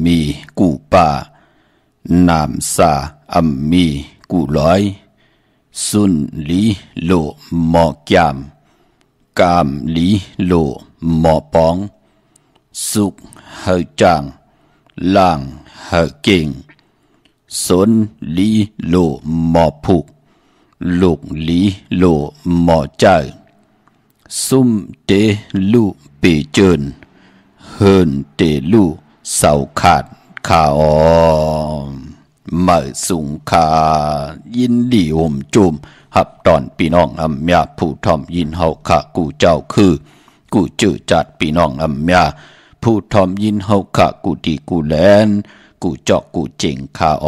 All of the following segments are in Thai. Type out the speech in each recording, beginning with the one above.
มีกูป่านามซาอัมมีกูลอยสุนลีโลหมอกยามกามลีโลหมอปองสุกเฮจางล่างเฮเก่งสนลีโลหมอผูกลูกลีโลหมอเจ้าซุ่มเตลูเปเจินเฮินเตลูเสาขาดขาอเมื่อสุงคายินดีห่มจุมหับตอนพี่น้องอำยาผู้ทอมยินเฮาขะกูเจ้าคือกูจื้อจัดพี่น้องอำยาผู้ทอมยินเฮาขะกูดีกูแลนกูจอกกูเจ๋งขาอ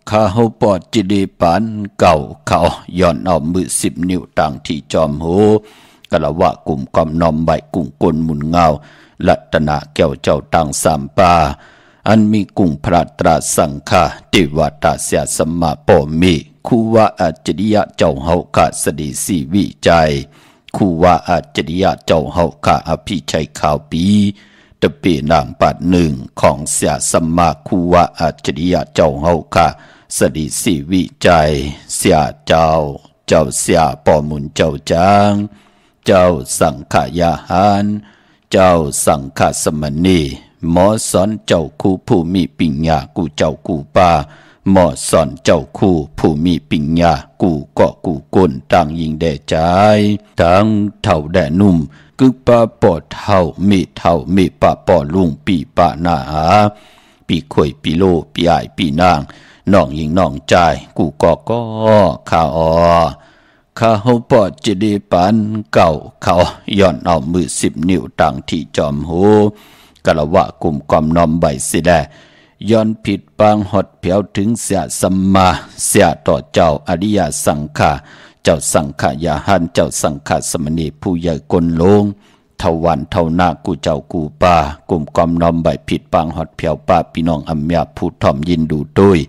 ข้าเฮาปอดจิดีปันเก่าเขาย้อนเอามือ10 นิ้วต่างที่จอมโหกะละวะกลุ่มกอมนอมใบกุ้งกลหมุนเงาลัตนะแก้วเจ้าตังสามปาอันมีกุ้งพระตราสังฆาเทวตาเสียสมมาปอมีคูวาอัจจริยะเจ้าเฮาขะสดีสีวิจัยคูวาอัจจริยะเจ้าเฮาขะอภิชัยข่าวปีตะเปนางปัดหนึ่งของเสียสมมาคูวาอัจจริยะเจ้าเฮาขะสดีสีวิจัยเสียเจ้าเสียปอมุนเจ้าจางเจ้าสังขยาหารเจ้าสังฆสมณีหมอสอนเจ้าคู่ผู้มีปิญญากูเจ้ากูป่าหมอสอนเจ้าคู่ผู้มีปิญญากูเกาะกูก้นต่างยิงแด่ใจทั้งเท่าแด่นุ่มกึกปะปอดเท่ามีปะปอลุงปีปะนาหาปีข่อยปีโลปีอ้ายปีนางน้องยิงน้องใจกูก็ข้าข้าเฮาปอดจะได้ปันเก่าเขาย้อนเอามือ10 นิ้วต่างที่จอมโหกะละวะกลุ่มกอมนอมใบสิแลย้อนผิดปางหดเผียวถึงเสียสัมมาเสียต่อเจ้าอริยสังฆาเจ้าสังฆายาหันเจ้าสังฆสมณีผู้ใหญ่กลลงเท่าวันเท่านากูเจ้ากูป่ากลุ่มกอมนอมใบผิดปางหดเผียวป่าพี่น้องอำยาผู้ถ่อมยินดูด้วย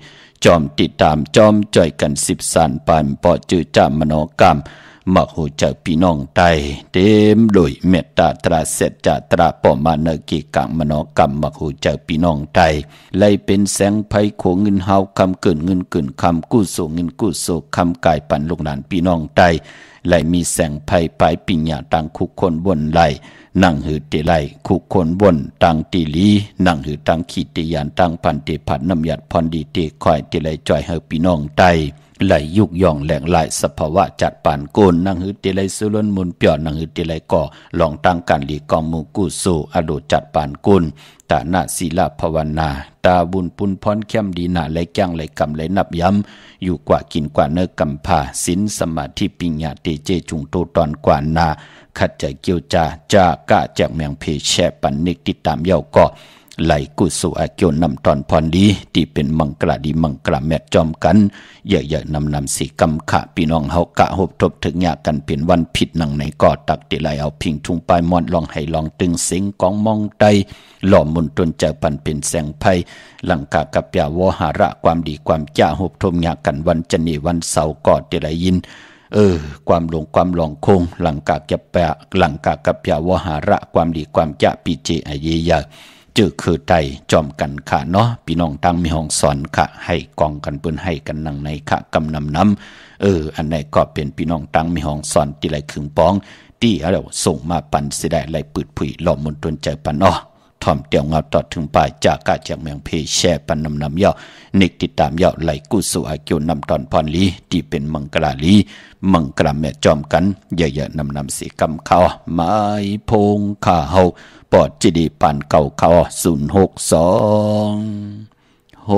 จอมติดตามจอมจ่อยกัน10 สานปานปอจื้อจามโนกรรมมักหูเจ้าพี่น้องไตเต็มโดยเมตตาตราเสจจาตราปอมาเนกิกังมโนกรรมมักหูเจ้าพี่น้องไตไล่เป็นแสงไผโขเงินเฮาคำเกินเงินเกินคำกู้โสเงินกู้โสคำกายปันลูกหลานพี่น้องไตไล่มีแสงไผปลายปิญญาต่างคุกคนบนไล่นั่งหือเตไลคุกคนบนตังตีลีนั่งหือตังขีติยานตังพันเตผัดน้ำยัดพรดีเตคอยเตไลจ่อยเฮอพี่น้องไตไหลยุกย่องแหลงไหลสภาวะจัดปานโกนนั่งหือเตไลสุลนมุนเปียนั่งหือเตไลก่อลองตั้งการหลีกองมูกุสูอโดจัดปานโกนตาหน้าศีลภาวนาตาบุญปุนพรเข้มดีหน้าไหลแก้งไหลกำไหลนับย้ำอยู่กว่ากินกว่าเนื้อกำผาศีลสมาธิปิญญาเตเจจุงโตตอนกว่านาขัดใจเกี่ยวจากะจากเมียงเพแชปันนิกติดตามเย้าก็ไหลกุศลอาเกี่ยวนำตอนพรดีที่เป็นมังกรดีมังกรแมทจอมกันเยอะๆนำสีกำขะพี่น้องเฮากะหบทบถึงยากันเปลี่ยนวันผิดหนังในก่อตักติไหลเอาพิงทุ่งปลายมอนลองให้ลองตึงสิงกองมองไตหล่อมุนตนเจอปันเป็นแสงไพ่หลังกากับยาวหาระความดีความจ้าหบทมยากันวันจันนีวันเสาร์ก่อติไหลยินความหลงความหลงคงหลังกากับแปะหลังกากับยาวหาระความดีความจ้าปีเจอเยียเจอคือไตจอมกันค่ะเนาะพี่น้องตั้งมีห้องสอนค่ะให้กองกันเปิ้นให้กันนังในค่ะกำนำน้ำอันไหนก็เป็นพี่น้องตั้งมีห้องสอนที่ไรขึงปองที่เราส่งมาปันสิได้ไรปืดผุยหล่อมนตนใจปันถ่อมเตียวเงาต่อถึงปลายจากกาจากเมืองเพแช่ปันนำย่อนิกติดตามย่อไหลกุศลอาเกียวนำตอนพรลีที่เป็นมังกราลีมังกรแม่จอมกันเยอะๆนำสีกำเขาไม้พงข้าเฮาปอดจิดีปานเก่าเขา062 649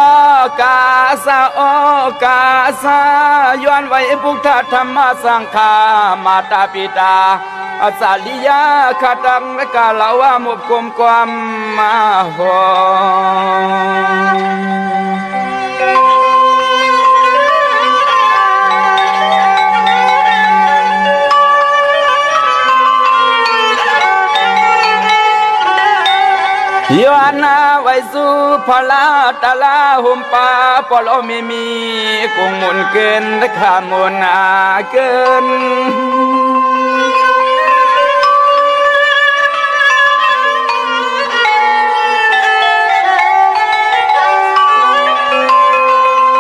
9249กาสะโอกาสะย้อนไว้พุทธธรรมสังฆามาตาปิตาอาสาลิยาขดังและกาลาวามุกมความมาห ย้อนนาไว้สู่พลาตาลาหุมปาปอลมีกุงมุนเกินขามุนอาเกิน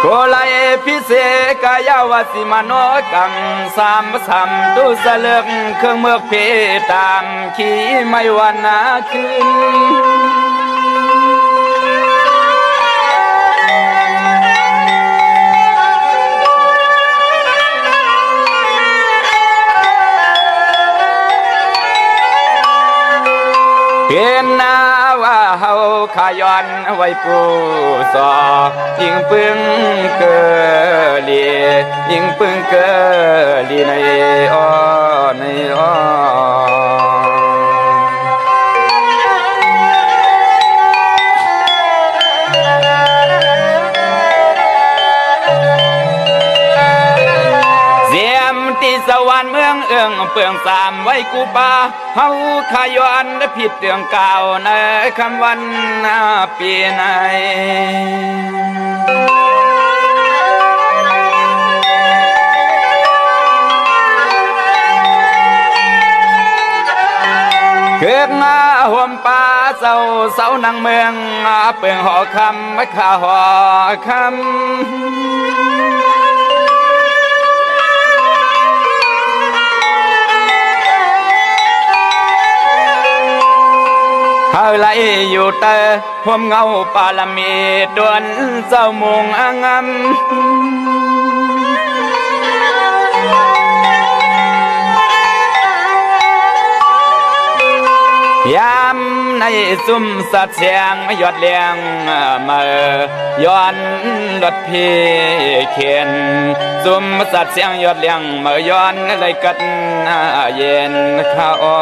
โกลายพิเศษกายาวสิมโนกรรมสามตุสเลิกเครื่องเมือกเพตามขี้ไม่วันนาคืนเห็นนาว่าเฮาขย้อนไว้ปูสอยิงปึงเกลียิงปึงเกลีในอ้อในอ้อสวรรค์เมืองเอื้องเปลืองสามไว้กูปาเฮาขย้อนผิดเรื่องเก่าในคำวันปีไหนเกิดมาห่วมป่าเศร้านังเมืองเปลืองหอคำไม่ขาหอคำเฮาไล่อยู่เตอห่วมเงาปาลมีดวนเศร้ามุงอ่างยามในซุ่มสัตว์เสียงยอดเลี้ยงมาย้อนรถพีเขียนซุ่มสัตว์เสียงยอดเลี้ยงมาย้อนเลยกัดเย็นข้าอ้อ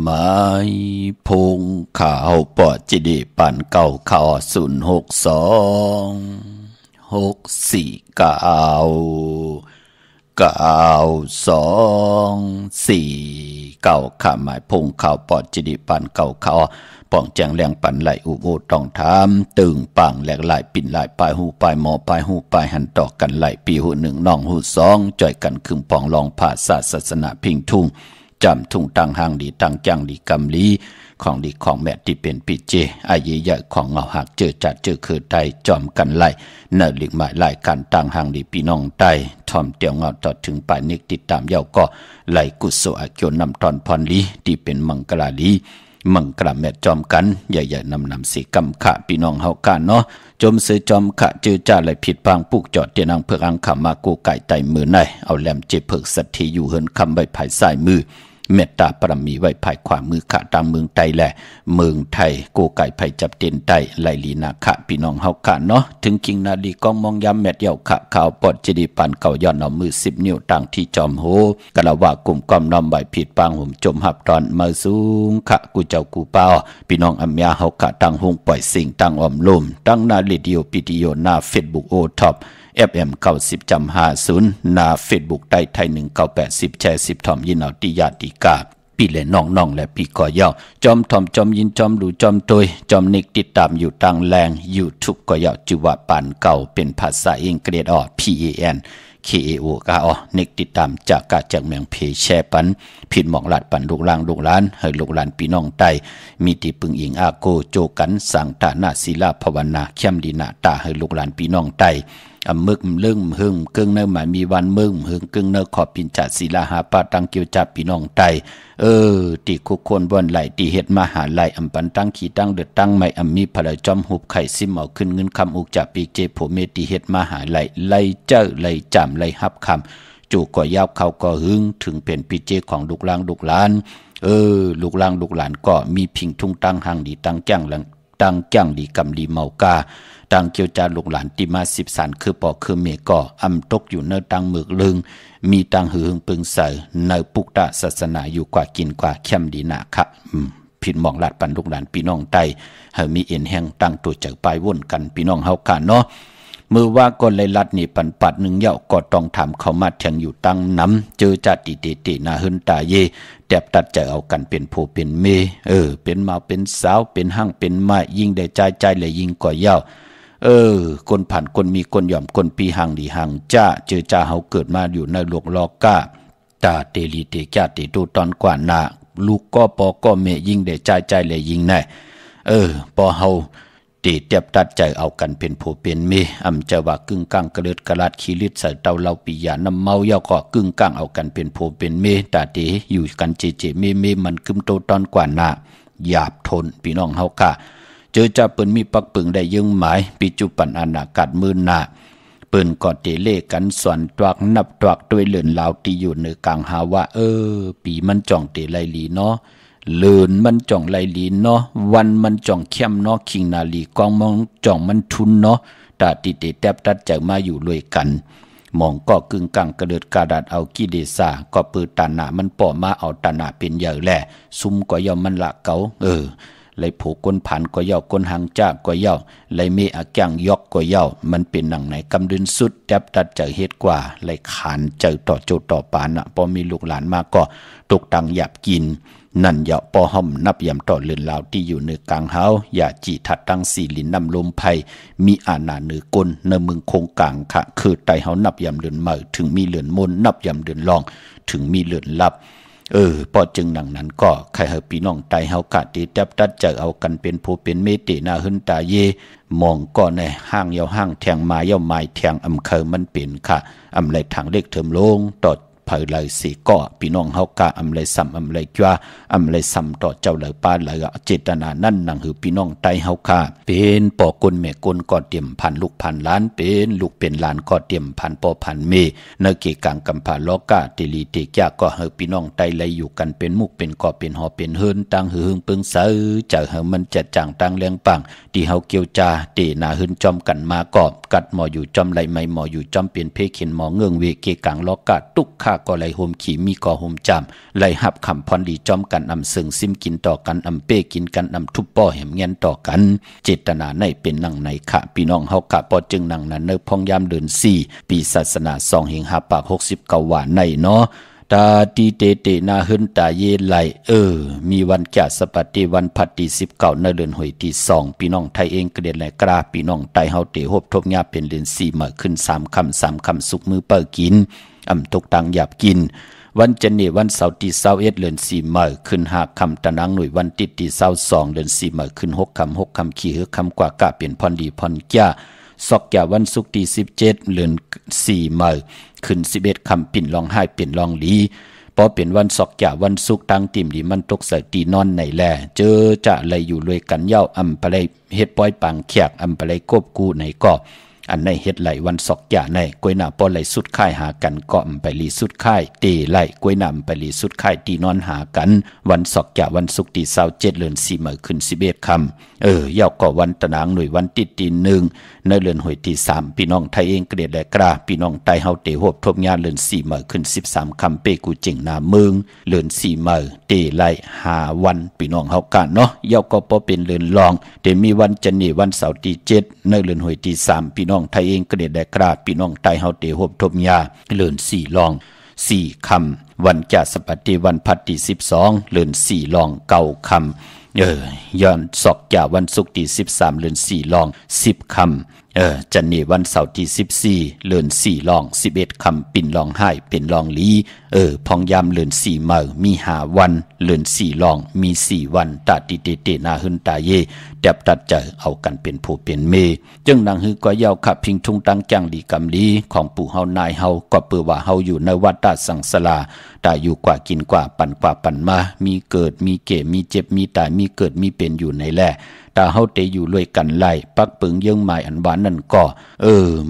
ไม้พงข่าวปอจิดีปันเก่าข่าว062-649-92-4เก่าข่าหมายพงข่าวปอจิดีปันเก่าข่าวป้องแจงแรงปันไหลอุโบต้องถามตึงปังแหลกไหลปิ่นไหลปลายหูปลายหมอปลายหูปลายหันตอกกันไหลปีหูหนึ่งน้องหูสองจ่อยกันคึงปองลองผ่าศาสนาพิงทุ่งจำทุ่งตังหางดีตังจังดีกำลีของดีของแม่ที่เป็นปิเจอายุใหญ่ของเงาหักเจอจัดเจอคือไตจอมกันไล่เนื้อหลิกหมายไล่กันตังหางดีพี่น้องไตทอมเตียวเงาต่อถึงปลายนิกติดตามเย้าก็ไล่กุศลอาเกียวนำตอนพรลีที่เป็นมังกลาลีมังกรแม่จอมกันใหญ่ๆนำสีกำขะพี่น้องเฮากันเนาะจมซื้อจอมขะเจอจ่าไหลผิดพังปุกจอดเตียนังเพื่ออังขมากูไก่ไตมือในเอาแหลมเจเพิกสัตถีอยู่เฮินคำใบภายซ้ายมือเมตตาปรมีไว้ภายขวามือขะตามเมืองไตแหละเมืองไทยกูไก่ไผจับเตียนไตไหลลีนาขะพี่น้องเฮากันเนาะถึงกิงนาลีกองมองยามแมดเดี่ยวขะข่าวปอดจิดีปันเก่าย้อนเอามือ10นิ้วต่างที่จอมโหกะละว่ากลุ่มกอมน้อมใบผิดปางหุ่มจมหับตอนมาสูงขะกูเจ้ากูเป้าพี่น้องอัมยาเฮากะตั้งหงปล่อยสิ่งตั้งอมลุ่มตั้งนาลีเดียวปิดิโยหน้า Facebook โอท็อปFM 90.50หน้า Facebook ใต้ไทย1980แชร์10ถอมยินเอาติญาติกาปีและน้องๆและพี่ก่อยาวจอมทอมจอมยินจอมดูจอมตยจอมนิกติดตามอยู่ต่างแรง YouTube ก่อยาวจิวะปานเก่าเป็นภาษาอังกฤษPAN KAO ก็นิกติดตามจากกาจากเมืองเพแชปันผิดหมอกหลัดปันลูกหลานให้ลูกหลานพี่น้องไตมีที่ปึงอิงอาโกโจกันสังตานาศิลาภาวนาเข้มดีนาตาให้ลูกหลานพี่น้องไตมึกเรื่องหึงกึ่งเนื้อหมายมีวันมึงหึงกึ่งเนื้อขอบปินจัดศิลาหาปาตังเกียวจับพี่น้องไตตีคุกคนบนไหลตีเฮ็ดมาหาไหลอำปันตั้งขี้ตั้งเดือดตั้งไม่มีพลายจอมหุบไข่ซิมเอาขึ้นเงินคำอุกจับปีเจโผเมตีเฮ็ดมาหาไหลไล่เจ้าไล่จำไล่ฮับคำจู่ก่อยาวเขาก็หึงถึงเป็นปีเจของลูกหลานลูกหลานก็มีพิงทุ่งตั้งหางดีตั้งจ้างดีกำลีเมากาตังเกียวจาลูกหลานติมา10สันคือปอคือเมก่ออำตกอยู่เนื้อตังหมึกลึงมีตังหือปึงใส่ในปุกตะศาสนาอยู่กว่ากินกว่าเข้มดีนาค่ะ ผิดหมองลาดปันลูกหลานพี่น้องไตเฮามีเอ็นแห่งตั้งตัวเจอปลายวนกันพี่น้องเฮากันเนาะมือว่าก่อนเลยลัดนี่ปันปัดหนึ่งเยาก็ต้องทำเข้ามาแทงอยู่ตั้งน้ำเจอจัดตินาหึนตาเยแตบตัดใจเอากันเป็นผู้เป็นเมเป็นมาเป็นสาวเป็นหั่งเป็นไม้ยิ่งได้ใจเลยยิ่งกว่าเยาคนผ่านคนมีคนยอมคนปีห่างดีห่างจ้าเจอจ้าเฮาเกิดมาอยู่ในโลกลอก้าตาเตลีเตจ้าเตดูตอนกว่านาลูกก็ปอก็เมยิ่งได้ใจเลยยิ่งแน่ปอเฮาตีเตียบตัดใจเอากันเป็นผู้เป็นเมอำจะว่ากึ่งกลางกระเลิดกระลาดขี้ลิดใส่เตาเราปิยาน้ำเมาเย่าก็กึ่งกลางเอากันเป็นผู้เป็นเมตาเตอยู่กันเจเมมันกึมโตตอนกว่านาหยาบทนพี่น้องเฮาค่ะเจอจะเปิ้นมีปักปึงได้ยึงหมายปิจุปันอนาคตมือหน้าเปิ้นก็เตเลกันส่วนตวักนับตวักด้วยเลื่อนลาวที่อยู่ในกลางหาว่าปีมันจ่องเตไลลีเนาะเลื่อนมันจ่องไลลีเนาะวันมันจ่องเข้มเนาะคิงนาลีกองมองจ่องมันทุนเนาะตาติเตแทบตัดใจมาอยู่ด้วยกันมองก็กึ่งกลางกระเดิดกระดาษเอากิเลสาก็ปืนตาหนามันป่อมาเอาตาหนาเป็นใหญ่แหละซุ่มก็ยอมมันละเกาเลยผูกก้นผ่านก็เย่าก้นหางจ้าก็เย่าเลยมีอาแกงยอกก็เย่ามันเป็นหนังไหนกำดินสุดแทบตัดใจเฮ็ดกว่าเลยขานเจอต่อโจต่อปานพอมีลูกหลานมาก็ตกตังหยับกินนั่นอย่าปอห่อมนับยำต่อเลือนลาวที่อยู่ในกลางเฮาอย่าจีทัดตั้งสีลินนำลมไผ่มีอาณาเนือกลในเมืองคงกลางค่ะคือไตเฮานับยำเลือนเมื่อถึงมีเลือนมนนับยำเลือนลองถึงมีเลือนลับพอจึงหนังนั้นก็ใครเฮาพี่น้องไตเฮากะติแทบตัดใจเอากันเป็นผู้เป็นเมตินาหึนตาเยมองก็ในห้างเยาห้างแทงมาเยาไม้แทงอำเคอมันเป็นค่ะอำไรทางเล็กเถิมลงต่อเผยเลยสีก็พี่น้องเฮากะอำไรซ้ำอำไรจ้าอำไรซ้ำต่อเจ้าเลยป้าเลยเจตนานั่นหนังหือพี่น้องไตเฮากะเป็นปอกลแม่กลก็เตรียมพันลูกพันล้านเป็นลูกเป็นล้านก็เตรียมพันปอพันเมเนเกกางกำผาล้อกะติลีเตกะก็เฮอพี่น้องไตเลยอยู่กันเป็นมุกเป็นกอเป็นหอเป็นเฮินตั้งหือปึงเสือจะเฮอมันจะจางตั้งแรงปังที่เฮาเกี่ยวจาเตนาหืนจอมกันมากอบกัดหมออยู่จอมไหลไม่หมออยู่จอมเป็นเพเข็นหมอเงื่องเวเกกางล้อกะตุกข้าก็ไหลโฮมขี่มีก่อโฮมจำไหลหับคำพรดีจอมกันอำซึ่งซิมกินต่อกันอำเป้กินกันอำทุบป้อแหมเงียนต่อกันเจตนาในเป็นนังไหนค่ะพี่น้องเฮากะปอจึงนังนั้นเนพองยามเดือน4ปีศาสนา2เฮง5ปาก69ว่าในเนาะตาตีเตนาหึนตาเยไหลมีวันแก่สปฏิวันพัดที่19ในเดือนหวยที่2พี่น้องไทยเองกระเด็นไหลกราพี่น้องไตเฮาเตฮบทบญาเป็นเดือน4มาขึ้น3คำสุกมือเปิดกินตกตังหยาบกินวันจันทร์วันเสาร์ที่21เดือน4มาขึ้น5คำตะนังหน่วยวันติดที่22เดือน4มาขึ้น6คำขี้หือคำกว่ากะเป็นพรดีพรแก่ซอกแก่วันศุกร์ที่17เดือน4มาขึ้น11คำปิ่นลองให้ปิ่นลองลีพอเป็นวันซอกแก่วันศุกร์ตั้งติ่มดีมันตกใส่ตีนอนในแลเจอจะอะไรอยู่รวยกันเย้าไปเลยเฮ็ดป้อยปังแขกไปเลยกบกูในก็อันในเฮ็ดไหลวันศอกหย่าในกวยหน้าปอไหลสุดค่ายหากันก็ไปลีสุดค่ายเตไหลกวยหน้าไปลีสุดค่ายตีนอนหากันวันศอกหย่าวันศุกร์ที่27เดือน4มื้อขึ้น11ค่ำยาวก็วันตะนางหน่วยวันติดตี1ในเดือนหวยที่3พี่น้องไทยเองเกลียดและกราพี่น้องไตเฮาเตโหบทบญาเดือน4มื้อขึ้น13ค่ำเปกูเจิงหน้าเมืองเดือน4มื้อเตไหล5วันพี่น้องเฮากันเนาะยาวก็บ่เป็นเดือนรองแต่มีวันจันทร์วันเสาร์ที่7ในเดือนหวยที่3พี่น้องไทยเองก็ได้ได้กราบพี่น้องไตเฮาเตโหบทบญาเดือน4รอง4ค่ำวันจะสปฏิวันพัดที่12เดือน4รอง9ค่ำย้อนศอกจ่าวันศุกร์ที่13เดือน4รอง10ค่ำจันนี่วันเสาร์ที่14เดือน4รอง11ค่ำปิ่นรองให้เป็นรองลีพองยามเดือน4มื้อมี5วันเดือน4รองมี4วันตาติเตนาหึนตาเยแดบตัดใจเอากันเป็นผู้เป็นเมจึงนางฮือก็ยาวขับพิงทุงตังจังดีกำลีของปู่เฮานายเฮาก็เปือว่าเฮาอยู่ในวัฏสังสารตาอยู่กว่ากินกว่าปั่นมามีเกิดมีเก็บมีเจ็บมีตายมีเกิดมีเป็นอยู่ในแลตาเฮาเตอยู่รวยกันไล่ปักปึงเยื่องหมายอันหวานนั่นก็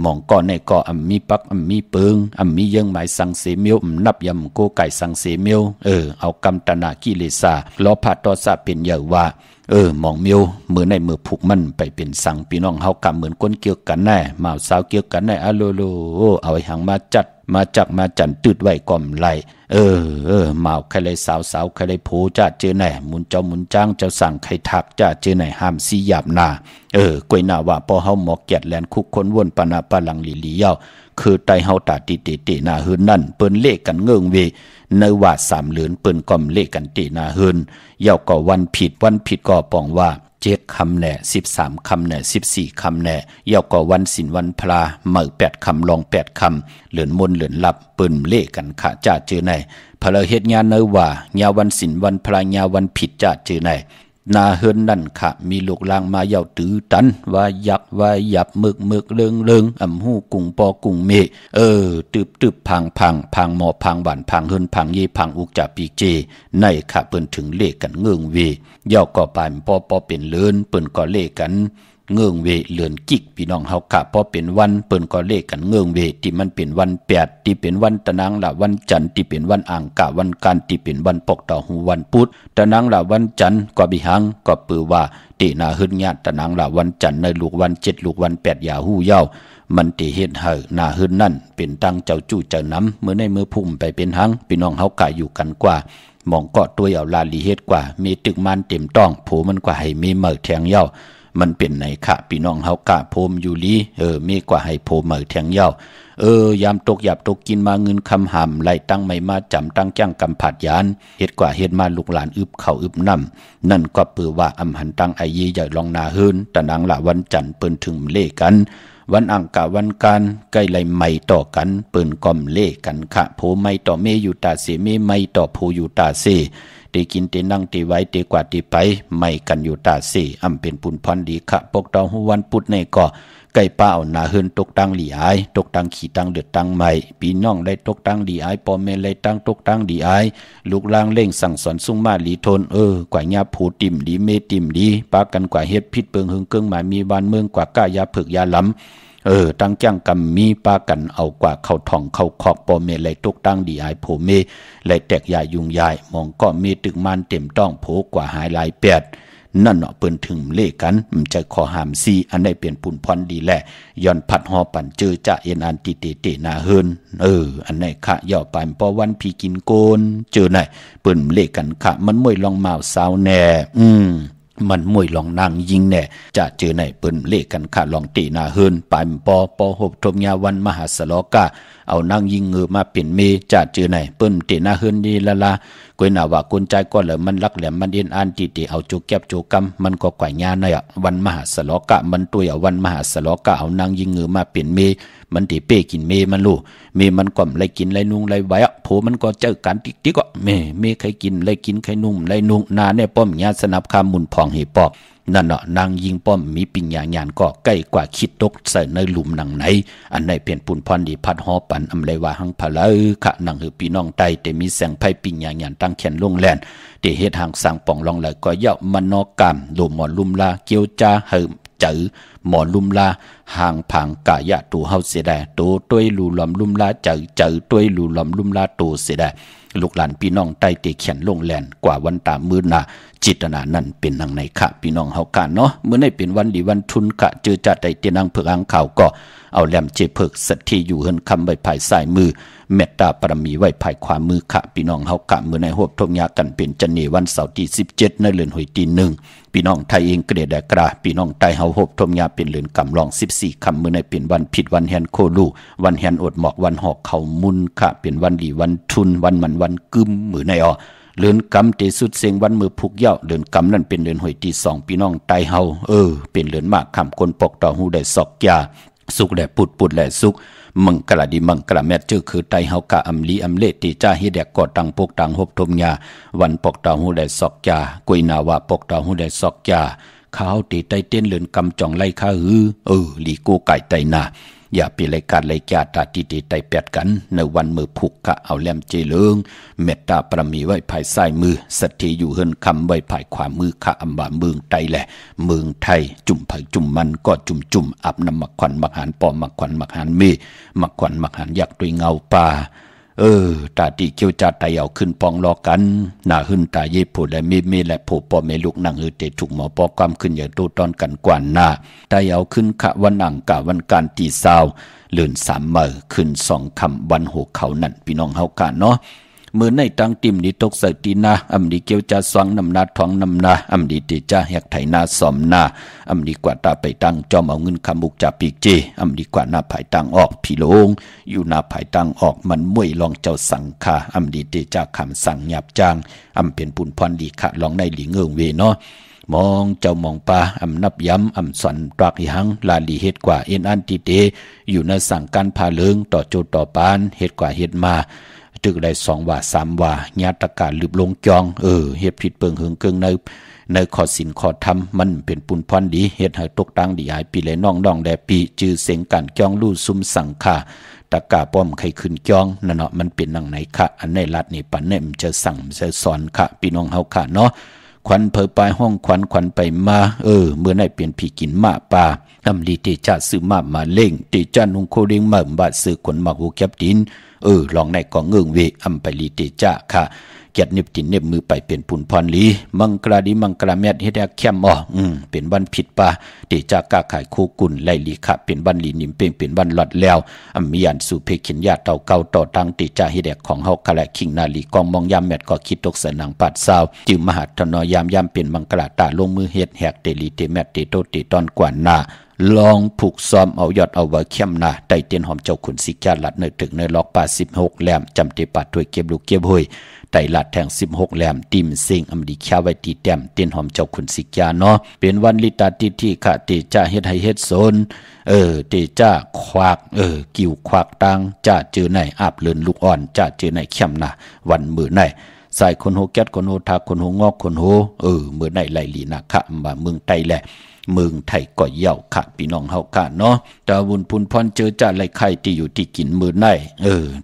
หมองก็ในก็มีปักมีปึงมีเยื่องหมายสังเสเมียวนับยำโกไก่สังเสเมียวเอากำตนากิเลสาล้อพาตอสะเป็นเยอะว่า มองเมียวมือในมือผูกมันไปเป็นสังพี่น้องเฮากำเหมือนก้นเกี่ยวกันแน่มาสาวเกี่ยวกันแน่อะโลโลเอาไอ้หังมาจัดมาจักมาจันตืดไว้ก่อมไหลเมาใครเลยสาวใครเลยโผจ้าเจอไหนหมุนเจ้าหมุนจ้างเจ้าสั่งใครทักจ้าเจอไหนห้ามสีหยาบนากวยหน้าว่าพอเฮาหมอกแกดแลนคุกคนวนปานาปาลังลีลีเย้าคือไตเฮาตาติหน้าหืนนั่นเปิ้นเลขกันเงื่องเวในว่า3เหลือนเปิ้นก่อมเลขกันติหน้าหืนเย้าก็วันผิดก็ปองว่า7 คำแหน่13 คำแหน่14 คำแหน่เย้าก็วันศิลวันพลาเมื่อ8 คำลอง8 คำเหลือนมนเหลือนลับเปิ้นเลขกันขะจ้าเจอไหนพลเฮ็ดงานเนว่าญาวันศิลวันพลาญาวันผิดจ้าเจอไหนนาเฮินนั่นค่ะมีลูกลางมาเย่าตื้อตันว่ายักว่ายับมึกเลิงอ่ำหูกุ่งปอกุ่งเมตึบพังหมอพังหวานพังเฮินพังเยพังอุกจ่าปีเจในค่ะเปิ้นถึงเลขกันเงื่องเวเย่าก็ปานปอเป็นเลินเปิ้นก็เลขกันเงื่องเวเลือนกิกพี่น้องเฮากะพอเป็นวันเปิ้นก็เลขกันเงื่องเวที่มันเป็นวัน8ที่เป็นวันตะนางละวันจันทร์ที่เป็นวันอ่างกะวันการที่เป็นวันปกต่อหูวันพุธตะนางละวันจันทร์ก็บิหังก็ปือว่าตินาหึนญาตตะนางละวันจันทร์ในลูกวัน7ลูกวัน8อย่าฮู้เย้ามันติเฮ็ดให้นาหึนนั่นเป็นตั้งเจ้าจู้เจ้าน้ำมื้อในมือพุ่มไปเป็นหังพี่น้องเฮากะอยู่กันกว่ามองก็ตัวเอาลาลีเฮ็ดกว่ามีตึกมันเต็มต้องโผมันกว่าให้มีเหมอแทงเย้ามันเป็นไหนค่ะพี่น้องเฮากะโพมอยู่ลีมีกว่าให้โพเหมอแทงเย้ายามตกหยับตกกินมาเงินคำหำไล่ตั้งไม่มาจำตั้งจ้างกำผัดยานเฮ็ดกว่าเฮ็ดมาลูกหลานอึบเข้าอึบน้ำนั่นก็ปือว่าอำหันตั้งไอยีใหญ่ลองนาเฮินตะนังละวันจันทร์เปิ้นถึงเลกันวันอังกะวันการใกล้ไล่ไม่ต่อกันเปิ้นก่อมเลกันค่ะโพไม่ต่อเมอยู่ตาเสเมไม่ต่อโพอยู่ตาเสเตกินเตนั่งเตไว้เตกว่าเตไปไม่กันอยู่ตาเสอำเป็นปุนพรดีค่ะปกตองหูวันพุธในก็ไก่ป้าเอาหนาเฮินตกตังหลีอายตกตังขี่ตังเดือดตังใหม่ปีน้องได้ตกตังดีอายปอมเมนเลยตังตกตังดีอายลูกลางเล่งสั่งสอนสุ่งมาหลีทนกว่าญาผูติ่มดีเมติ่มดีปากันกว่าเฮ็ดพิษเปิงหึงเกิงหมายมีบ้านเมืองกว่าก้ายาผึกยาล้ำตั้งจ้างกำมีปากันเอากว่าเข้าท่องเข้าคอกปอเมเลยตกตังดีอายโผเมเลยแตกยายุงยายมองก็มีตึกมันเต็มต้องโผกว่าหายลายแปดนั่นเนาะเปิ้นถึงเลขกันมันจะขอหามซีอันได้เป็นปุนพรดีแหละย้อนพัดหอปั่นเจอจะเอ็นอันติเตนาเฮินอันไหนคะย่อไปปอวันพี่กินโกนเจอไหนเปิ้นเลขกันค่ะมันมวยลองเมาสาวแน่มันมวยลองนางยิงแน่จะเจอไหนเปิ้นเลขกันค่ะลองตีนาเฮินปปอหบทมยาวันมหาสลอกาเอานางยิงเงือมาเป็นเมจะเจอไหนเปิ้นตีนาเฮินดีละกวยหน้าว่ากุญใจก็เลยมันลักแหลมมันเอ็นอันติเอาโจแก็บโจกำมันก็ก่ายญาณน่ะวันมหาสลอกะมันตัวเอาวันมหาสลอกะเอานางยิงเงือมาเป็นเมมันติเป้กินเมมันลูเมมันก่อมไรกินไรนุ่งไรไว้โผมันก็เจอกันติ๊กก็เมใครกินไรกินใครนุ่มไรนุ่งนาเนี่ยป้อมญาสนับคำมุนพองเฮปอกนั่นเนาะนางยิงป้อมมีปิญญาญาณก็ใกล้กว่าคิดตกใส่ในหลุมหนังไหนอันไหนเปลี่ยนปุ่นพรดีพัดหอปันอำไรว่าหังพะละขะนังหือพี่น้องไตแต่มีแสงไพ่ปิญญาญาณตั้งแขนลงแลนเตเฮ็ดหางสร้างป่องลองเลยก็เยาะมโนกรรมโลหมอลุมลาเกียวจ้าเหิมเจอหมอลุมลาห่างผังกายะตูเฮาเสียได้โตต้วยลูหลอมลุมลาเจอต้วยลูหลอมลุมลาโตเสียได้ลูกหลานพี่น้องใต้เตเขียนลงแลนกว่าวันตามมือนาจิตนานั่นเป็นนังในค่ะพี่น้องเฮากันเนาะเมื่อในเป็นวันดีวันทุนกะเจอจัดได้เตนังเผือกอังข่าวก็เอาแหลมเจเพิกสัตที่อยู่เฮินคำไว้ภายซ้ายมือเมตตาปรมีไว้ภายขวามือค่ะพี่น้องเฮากะเมื่อในหวบทงยากันเป็นจันเนวันเสาร์ที่17ในเดือนหอยตี1พี่น้องไทยเองเกรดกราพี่น้องไตเฮาหบทงยาเป็นเดือนกำลอง14คำเมื่อในเป็นวันผิดวันแฮนโคลูวันแฮนอดหมอกวันหอกเขามุนค่ะเป็นวันดีวันทุนวันมันวันกึมมือในเดือนกำเตสุดเสียงวันมือผูกเย้าเดือนกำนั่นเป็นเดือนหอยที่2พี่น้องไตเฮาเป็นเดือนมากคำคนปกต่อหูได้ศอกยาสุขแหละปุดแหละสุขมังกะดีมังกะแม่เจอคือไตเฮากะอำลีอำเลติจ้าเฮแดกกอตังปกตังหบทมยาวันปกต่อหูได้ศอกยากุยนาวาปกต่อหูได้ศอกยาข้าวตีไตเต้นเลือนกำจ่องไล่ข้าลีกูไก่ไตนาอย่าปีรายการรายการตาตีไตแปดกันในวันมือผูกกะเอาแหลมเจเลิงเมตตาปรมีไว้ภายซ้ายมือสัตย์อยู่เฮินคำไว้ภายขวามือขะอำบาเมืองไตแหละเมืองไทยจุ่มไผ่จุ่มมันก็จุ่มอับน้ำมักขวัญมักหันปอมักขวัญมักหันเมมักขวัญมักหันยักษ์ด้วยเงาป่า ตาตีเกี่ยวจัดตาเอาขึ้นปองรอกันหน้าหึ่นตาเย็บผู้และมีและผู้ปอแม่ลูกนั่งเตถูกหมอปอความขึ้นอย่าตู้ตอนกันกว่าหน้าตาเอาขึ้นขะวันอังกะวันการตีซาวเลื่อน3 มื้อขึ้น2 ค่ำวัน6เขานั่นพี่น้องเฮากะเนาะมือในตังติมนี่ตกใส่ตีนาอำดีเกี่ยวจะสวงนำนาท้องนำนาอำดีติจะแหกไถนาสอมนาอำดีกว่าตาไปตั้งจอมเอาเงินคำบุกจากปีกเจอำดีกว่าหน้าภายตังออกพี่โลงอยู่หน้าภายตังออกมันมวยลองเจ้าสังคาอำดีติจะคำสั่งหยาบจางอำเป็นปุ่นพรดีขะลองในหลีเงิงเวเนาะมองเจ้ามองปลาอำนับย้ำอำสอนตรักหังลาลีเฮ็ดกว่าเอ็นอันติเตอยู่ในสั่งการพาเลิงต่อโจต่อปานเฮ็ดกว่าเฮ็ดมาตึกได้2 ว่า 3 ว่าญาตการลืบลงจองเฮ็ดผิดเปิงหึงเกิงในข้อศีลข้อธรรมมันเป็นปุนพรดีเฮ็ดให้ตกตังดีหายปีเลยน้องๆแดปีจื้อเสียงการจองลู่ซุ่มสังฆาตะกาป้อมไข่ขึ้นจองนั่นเนาะมันเป็นนังไหนคะอันในรัฐนี่ปันเนี่ยมันจะสั่งจะสอนค่ะพี่น้องเฮาค่ะเนาะควันเพอปลายห้องควันไปมาเมื่อไหนเปลี่ยนผีกินมาป่าอำลีเตจ่าซื้อมาเล่งเตจ่านุงโคเรงมาบาดซื้อคนมาหูแคบดินลองในกองเงิงเวอำไปลีเตจ่าค่ะเกียรติเน็บตินเน็บมือไปเป็นปุ่นพรลีมังกราดีมังกราแมดเฮ็ดแคมเป็นวันผิดป่าเตจ่ากาขายคู่กุลไล่ลีค่ะเป็นวันลีนิมเป็นวันหลอดแล้วมียันสู่เพขินญาเต่าเก่าต่อตังเตจ่าเฮ็ดของเฮาคะและคิงนาลีกองมองยามแมดก็คิดตกสนังปัดซาวจึงมหาธนยามเป็นมังกราตาลงมือเฮ็ดแหกเตลีเตแมดเตโตเตตอนกว่าหน้าลองผูกซ้อมเอายอดเอาไว้เข้มหน้าได้เตียนหอมเจ้าขุนสิกาลัดในตึกในล็อกป่า16แหลมจำเตปัดด้วยเก็บลูกเก็บห้อยไต่ลัดแทง16แหลมติมเซิงอำดีชาไว้ตีแต้มเตียนหอมเจ้าขุนสิกาเนาะเป็นวันลิตาติที่ค่ะเตจ่าเฮ็ดให้เฮ็ดโซนเตจ่าควักกิ่วควักตังจ่าเจอในอาบเลินลูกอ่อนจ่าเจอในเข้มหน้าวันมื้อในใส่คนโหแก๊สคนโหทาคนโหงอกคนโหมื้อในไหลลีนะคะมาเมืองไทยแหละเมืองไทยก็เย่าค่ะพี่น้องเฮาค่ะเนาะตาวุนพุนพรเจอจ่าไหลไข่ที่อยู่ที่กินมือใน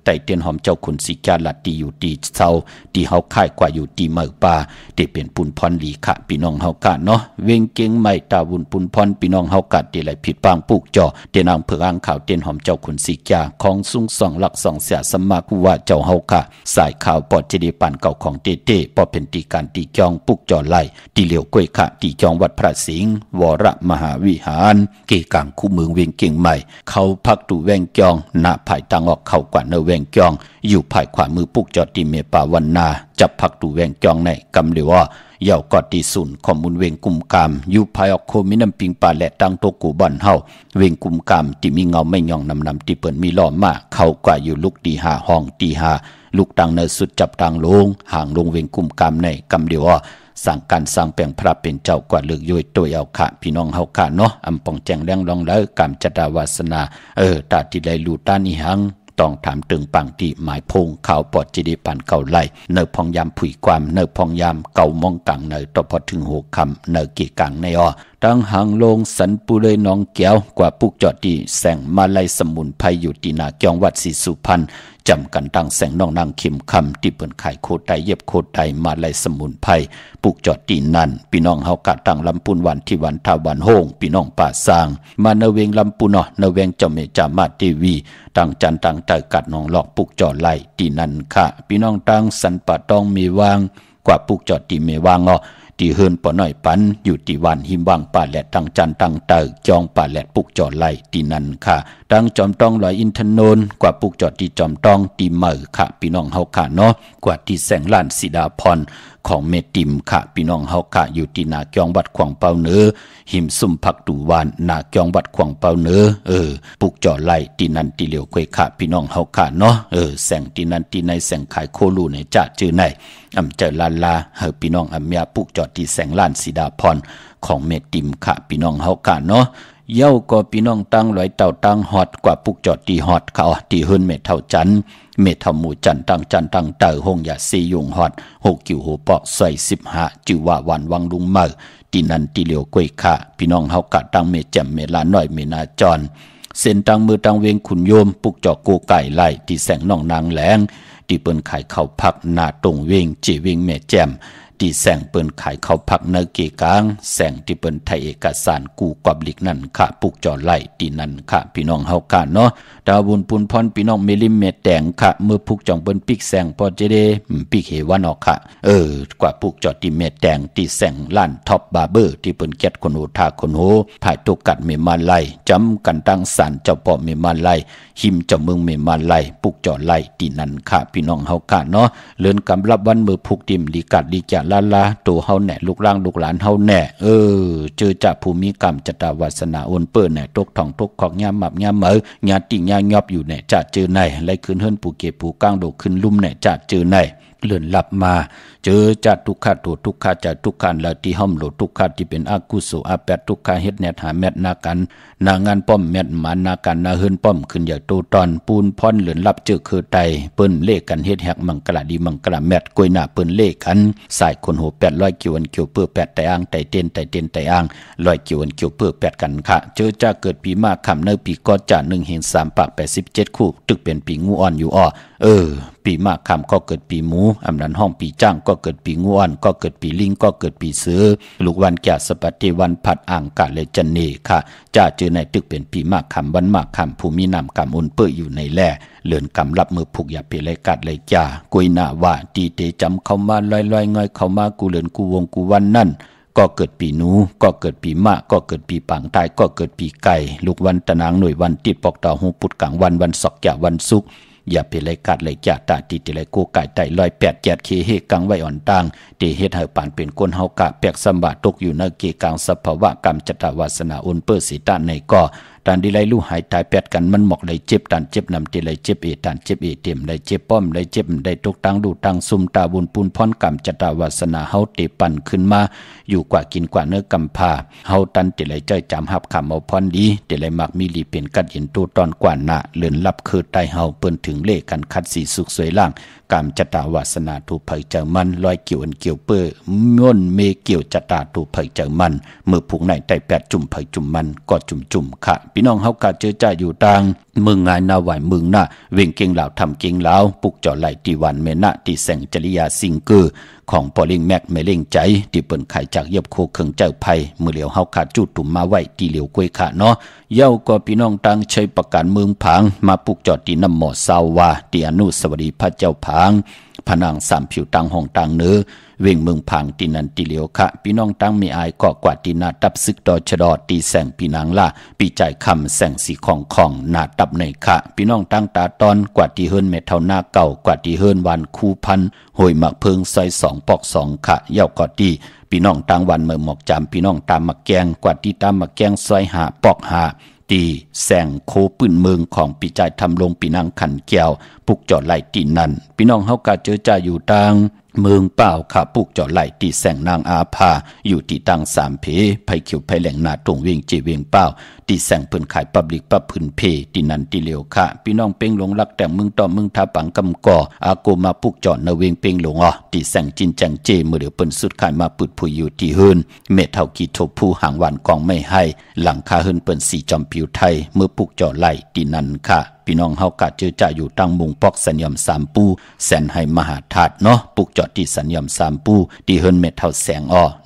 ไต่เตียนหอมเจ้าขุนสิกาลัดที่อยู่ที่เซาที่เฮาค่ายกว่าอยู่ที่เมืองป่าที่เป็นปุนพรลีค่ะพี่น้องเฮาค่ะเนาะเวงเก่งใหม่ตาวุนพุนพรพี่น้องเฮาค่ะที่ไหลผิดปางปลูกจ่อเตียนางเผือกอ่างขาวเตียนหอมเจ้าขุนสิกาของสูง2 หลัก 2 เสียสัมมาคุว่าเจ้าเฮาค่ะสายข่าวปอดเจดีปานเก่าของเต้ปอเป็นตีการตีจองปลูกจ่อไหลที่เหลียวกล้วยค่ะที่จองวัดพระสิงห์วรมหาวิหารเกกางคู่เมืองเวียงเก่งใหม่เขาพักตูแวงจองหน้าภายตังออกเข้ากว่าเนแวงจองอยู่ภายขวามือปุกจอดตีเมป่าวันนาจับพักตูแวงจองในกำเดียวว่าเย่ากอดตีศูนย์ข้อมูลเวงกุมกามอยู่ภายออกโคมิน้ำปิงป่าและตั้งโตกูบ้านเฮาเวงกุมกามที่มีเงาไม่ย่องนำที่เปิ่นมีล้อมาเข้ากว่าอยู่ลุกตี5ห้องตี5ลูกตังเนสุดจับตังลงห่างลงเวงกุมกามในกำเดียวว่าสั่งการสร้างแปลงพระเป็นเจ้ากว่าเลือกย่อยตัวเอาค่ะพี่น้องเฮาค่ะเนาะอำปองแจงแรงลองแล้วกามจดาวาสนาตาที่ได้ลูตานิหังต้องถามตึงปังที่หมายพงข่าวปอดจีดีปันเก่าไหลเนอพองยามผุยความเนอพองยามเก่ามองกังเนอต่อพอถึงหัวคำเนอเกกังในตั้งหางลงสันปุเลยน้องแก้วกว่าปุกจอดที่แสงมาลัยสมุนไพรอยู่ที่นาเกียงวัดศรีสุพรรณจำกันตั้งแสงน้องนางเข็มคำที่เปิ่นขายโคไตเย็บโคไตมาลัยสมุนไพรปุกจอดที่นั่นพี่น้องเฮากะตั้งลำปุนวันที่วันทาวันโฮงพี่น้องป่าสร้างมาเนเวงลำปุนเนเวงเจ้าเมจามาเทวีตั้งจันตั้งเตกัดน้องหลอกปุกจอดไล่ที่นั่นค่ะพี่น้องตั้งสันปะตองมีวางกว่าปุกจอดที่เมวางที่เฮินปอน้อยปันอยู่ที่วันหิมวางป่าแหลดตั้งจันตั้งเตจองป่าแหลดปุกจอดไล่ที่นั่นค่ะตั้งจอมต้องลอยอินทนนท์กว่าปุกจอดที่จอมต้องตีเมือค่ะพี่น้องเฮาค่ะเนาะกว่าที่แสงล้านสีดาพรของเมติมค่ะพี่น้องเฮาค่ะอยู่ที่นาเกียงวัดขวางเปาเนือหิมซุ่มผักตูวานนาเกียงวัดขวางเปาเนือปุกจอดไล่ที่นั่นที่เหลียวกวยค่ะพี่น้องเฮาค่ะเนาะแสงที่นั่นที่ในแสงขายโคลูในจ่าจื้อในอำเจอลาพี่น้องอำเมียปุกจอดที่แสงล้านสีดาพรของเมติมค่ะพี่น้องเฮาค่ะเนาะเย้าก็พี่น้องตั้งลอยเต่าตั้งฮอดกว่าปุกจอดตีฮอดเขาตีเฮินเมเท่าจันเมเท่าหมู่จันตั้งจันตั้งเต่าหงยาซียุงฮอด6กิ่วโหปอกใส่15จือว่าวันวังลุงเมอตีนันตีเหลียวกวยค่ะพี่น้องเฮากะตั้งเมแจ่มเมลาน้อยเมนาจรเส้นตั้งมือตั้งเวงขุนโยมปุกจอดโกไก่ไล่ที่แสงน้องนางแหลงที่เปิ้นขายข้าวผักนาตรงเวงจีเวงแม่แจ่ม ที่แสงเปิ้นขายเข้าพักในเกกลางแสงที่เปิ้นไทยเอกสารกูกอบลิกนั่นค่ะปุกจอไล่ที่นั่นค่ะพี่น้องเฮาค่ะเนาะดาวบุญปุนพรพี่น้องเมลิมเมแดงค่ะเมื่อปุกจองเปิ้นปิกแสงพอจะได้ปิกเฮวันออกค่ะกว่าปุกจอที่เมแดงที่แสงล้านท็อปบาร์เบอร์ที่เปิ้นเก็ดคนโหทาคนโหภายตุกัดเมมาไล่จำกันตั้งศาลเจ้าพ่อเมมาไล่หิมเจ้าเมืองเมมาไล่ปุกจอไล่ที่นั่นค่ะพี่น้องเฮาค่ะเนาะเลื่อนกำรับวันมือพุกดิมลีกัดลีจ่าลาตัวเฮาแหน่ลูกร่างลูกหลานเฮาแหน่เจอจากภูมิกรรมจตาวาสนาโอนเปิ้นแหน่ตกทองตกของยามหมับยามเหมอญาติญาญอบอยู่แหน่จะเจอไหนไหลขึ้นเฮิรนปูเก็บปูก้างโดขึ้นลุ่มแหน่จะเจอไหนเลื่อนหลับมาเจอจัดทุกขะตัวทุกขะจัดทุกขันละที่ห้อมโหลดทุกขะที่เป็นอากุโสอาแปดทุกขะเฮ็ดแนทหาแมทนากันนางานป้อมแมทหมานากันนาเฮิรนป้อมขึ้นอย่าโตตอนปูนพรเลื่อนหลับเจอคือไตเปิ้นเลขกันเฮ็ดแหกมังกะดีมังกะแมทกวยหน้าเปิ้นเลขกันสายคนโห800กิวอันเกี่ยวเพื่อ8ไตอ่างไตเต้นไตอ่าง100กิวอันเกี่ยวเพื่อ8กันค่ะเจอจะเกิดปีมาค่ำในปีกอจะ1เห็น3ปาก87คู่ตึกเป็นปีงูอ่อนอยู่ปีมากคำก็เกิดปีหมูอำนันห้องปีจ้างก็เกิดปีงวนก็เกิดปีลิงก็เกิดปีเสือลูกวันแก่สปัติวันผัดอ่างกะเลจันเนค่ะจะเจอในตึกเป็นปีมากคำวันมากคำภูมินำกำอุนเปื้ออยู่ในแล่เลื่อนกำรับมือผูกอย่าเปเลยกัดเลยจ่ากุยหน้าว่าตีเตจำเข้ามาลอยๆง่อยเข้ามากูเลื่อนกูวงกูวันนั่นก็เกิดปีหนูก็เกิดปีมะก็เกิดปีปังตายก็เกิดปีไก่ลูกวันตะนางหน่วยวันติดปอกต่อหูปุดกลางวันศอกแก่วันศุกร์อย่าไปเลยกัดเลยจ่าตาติติเลยกูไก่ไต108 7เคเฮกังไว้อ่อนต่างเตเฮ็ดให้ปานเป็นคนเฮากะแปกสัมบะตกอยู่ในเกกลางสภาวะกรรมจตวาสนาอุนเปอร์สิตาในก็ตันดีไรลู่หายตายแปดกันมันหมอกเลยเจ็บตันเจ็บนำตีเลยเจ็บตันเจ็บเต็มเลยเจ็บป้อมเลยเจ็บได้ตกตังดูตังซุมตาบุญปูนพรกรรมจตวาสนาเฮาเตปั่นขึ้นมาอยู่กว่ากินกว่าเนื้อกำพาเฮาตันตีเลยใจจำหับคำเอาพรดีตีเลยมักมีลีเป็นกัดเห็นตัวตอนกว่าหน้าเลื่อนลับคือไตเฮาเปิ้นถึงเลขกันคัดสีสุขสวยล่างกรรมจตวาสนาถูกเผยเจอมันลอยเกี่ยวอันเกี่ยวเปื้อม่วนเมเกี่ยวจตาถูกเผยเจอมันเมื่อผูกในไตแปดจุ่มเผยจุ่มมันก็จุ่มค่ะพี่น้องเฮากะเจอจ่าอยู่ต่างมึงงายนาไหวมึงน่ะเว่งเก่งเหล่าทำเก่งเหล่าปุกจ่อไหลตีวันเมนะตีแสงจริยาสิงเกอร์ของปอลิงแม็กเมเล่งใจที่เปิ้นไข่จากเย็บโคเคิงเจ้าไผ่มือเหลียวเฮาขาดจุดตุ่มมาไว้ตีเหลียวกวยขาเนาะเย้าก็พี่น้องต่างใช้ประกาศเมืองผางมาปุกจ่อตีน้ำหมอซาววาตีอนุสวัสดีพระเจ้าผางผนังสามผิวตังห้องตังเนื้อเว่งเมืองผางตีนันตีเหลียวค่ะพี่น้องตั้งมีอายก็กว่าตีนาตับซึกดอชดอตีแสงปีนางล่าปีใจคำแสงสีของนาตับในค่ะพี่น้องตั้งตาตอนกว่าตีเฮิรนเมเท่าหน้าเก่ากว่าตีเฮิรนวันคูพันหอยหมักเพิงซอย2 ปอก2ค่ะเย้าก็ตีพี่น้องตั้งวันเมื่อหมอกจำพี่น้องตามมักแกงกว่าตีตามมักแกงซอย5 ปอก5ตีแสงโคปืนเมืองของปีใจทำลงปีนางขันแก้วปุกจอดไหลตีนันพี่น้องเฮากะเจอจ่าอยู่ต่างเมืองเป้าขาปุกจอดไหลตีแสงนางอาภาอยู่ที่ตัง3 เพไผเขียวไผแหลงนาตรงเวียงเจเวียงเป้าตีแสงเพิ่นขายปับลิกปับพื้นเพตีนันตีเหลียวค่ะพี่น้องเป้งหลงรักแต่มึงต่อมึงทาปังกำก่ออาโกมาปุกจอดนเวียงเป้งหลงตีแสงจินจังเจเมื่อเดี๋ยวเปิ้นสุดขายมาปุดผู้อยู่ที่เฮินเมเท่ากีโทผู้หางวันกองไม่ให้หลังคาเฮินเปิ้นสีจอมผิวไทยเมื่อปุกจอดไหลตีนันค่ะพี่น้องเฮากะเจอจ่าอยู่ตั้งมุงปอกสัญญม3 ปูแสนให้มหาธาตุเนาะปุกจอดที่สัญญม3 ปูที่เฮิรนเม็ดเท่าแสง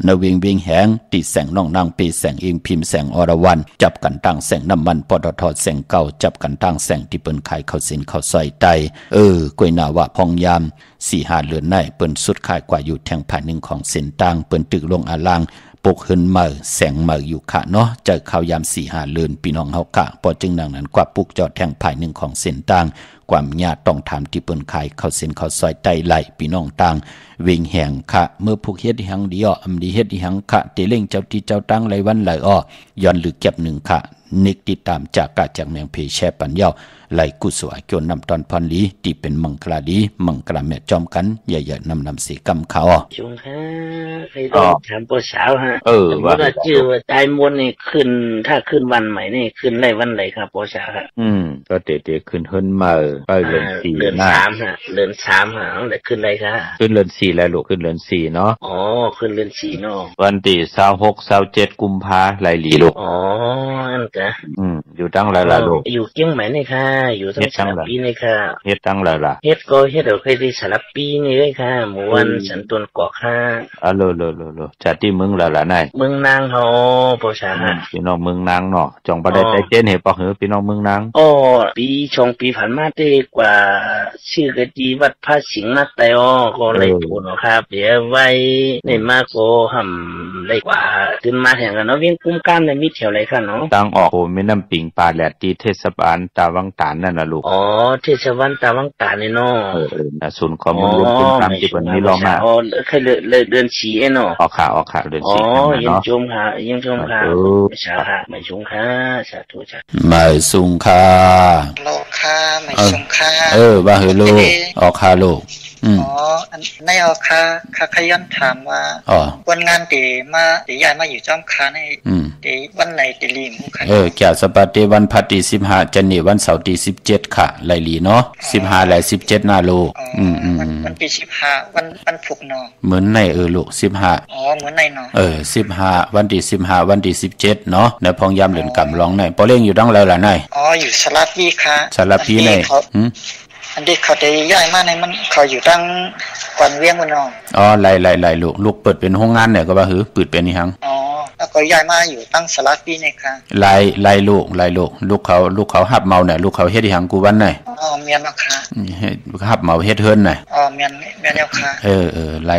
นเวียงแหงที่แสงน้องนางเปแสงเองพิมพ์แสงอรวันจับกันตั้งแสงน้ำมันปตทแสงเก่าจับกันตั้งแสงที่เปิ้นขายข้าวสินข้าวซอยไตกวยหน้าว่าพองยาม4-5 เดือนในเปิ้นสุดขายกว่าอยู่แทงภายหนึ่งของเส้นต่างเปิ้นตึกลงอาลางปกเฮินเมื่อแสงเมื่ออยู่ค่ะเนาะเจอข้าวยาม4-5 เดือนพี่น้องเฮากะพอจึงดังนั้นกว่าปุกจอดแทงภายหนึ่งของเส้นต่างความญาติต้องถามที่เปิ้นขายข้าวเส้นข้าวซอยไตไหลพี่น้องต่างเวงแห่งค่ะเมื่อผูกเฮ็ดหังดีอำดีเฮ็ดหังค่ะเตเล่งเจ้าที่เจ้าตั้งไหลวันไหลย้อนหรือเก็บ1ค่ะนิกติดตามจากกาจากแมงเพแชปัญญาไหลกุศลเกี่ยวนำตอนพรลีที่เป็นมังคลาดีมังคลาแม่จอมกันใหญ่ๆนำสีกำเขาจุงฮะเคยได้ถามปอสาวฮะว่าชื่อว่าใจมวนนี่ขึ้นถ้าขึ้นวันใหม่นี่ขึ้นไรวันไหนครับปอสาวฮะก็เตะขึ้นเฮิรนมาเดือน4เดือน3ฮะเดือน3ฮะแล้วขึ้นไรครับขึ้นเดือน4แล้วลูกขึ้นเดือน4เนาะขึ้นเดือน4เนาะวันที่26 27 กุมภาพันธ์ไหลหลีลูกนั่นกะ อยู่ตั้งหลายๆลูกอยู่เชียงใหม่นี่ค่ะอยู่ตั้งสลับปีนี่ค่ะเฮ็ดตั้งหลายๆเฮ็ดก็เฮ็ดเอาเคยได้สลับปีนี่เลยค่ะหมู่วันสันตวนกอกค่ะโลจัดที่เมืองหลายๆนายเมืองนางเฮาบ่ชาพี่น้องเมืองนางเนาะจ่องบ่ได้ใจเจนเฮ็ดปอกหือพี่น้องเมืองนางปีชงปีผ่านมาได้กว่าชื่อกะจีวัดพระสิงห์นักแต่ก็เลยพูดเนาะครับเดี๋ยวไว้ในมาก็ห่ำได้กว่าขึ้นมาแห่งกันเนาะเวียงกุมก้ามในมีแถวไหนค่ะเนาะตั้งออกโหแม่น้ำปิงปลาแหลดที่เทศบาลตาวังตานนั่นน่ะลูกเทศบาลตาวังตานนี่เนาะศูนย์ข้อมูลเวียงกุมก้ามที่เพิ่นมีรองมาเคยเลยเดือนฉีเนาะออกค่ะเดือนฉีเนาะยังชมค่ะสาธุไม่ชมค่ะสาธุจ้ะไม่สุงค่ะโลค่ะไม่สุงค่ะว่าเฮโลออกค่ะโลในออกค่ะขยันถามว่าวันงานตีย้ายมาอยู่จอมค้าในตีวันไหนตีลีมค่ะแก่สปาเตวันพัดที่15จันนี่วันเสาร์ที่17ค่ะไลลีเนาะ15และ17หน้าโลวันที่15วันพุธเนาะเหมือนในลูก15เหมือนในเนาะ15วันที่15วันที่17เนาะในพองยามเหลือนกำร้องในปอเลี้ยงอยู่ดังแล้วล่ะนายอยู่สลับวีค่ะสลับพีในอันนี้เขาได้ย้ายมาในมันเขาอยู่ตั้งกวนเวียงบนน้องไล่ลูกเปิดเป็นโรงงานเนี่ยก็ว่าหือเปิดเป็นนี่หังแล้วก็ย้ายมาอยู่ตั้งสลัดปีนี่ค่ะไล่ลูกเขาหับเมาเนี่ยลูกเขาเฮ็ดที่หังกูวันไหนเมียนมาค่ะหับเมาเฮ็ดเฮิรนไหนเมียนแล้วค่ะไล่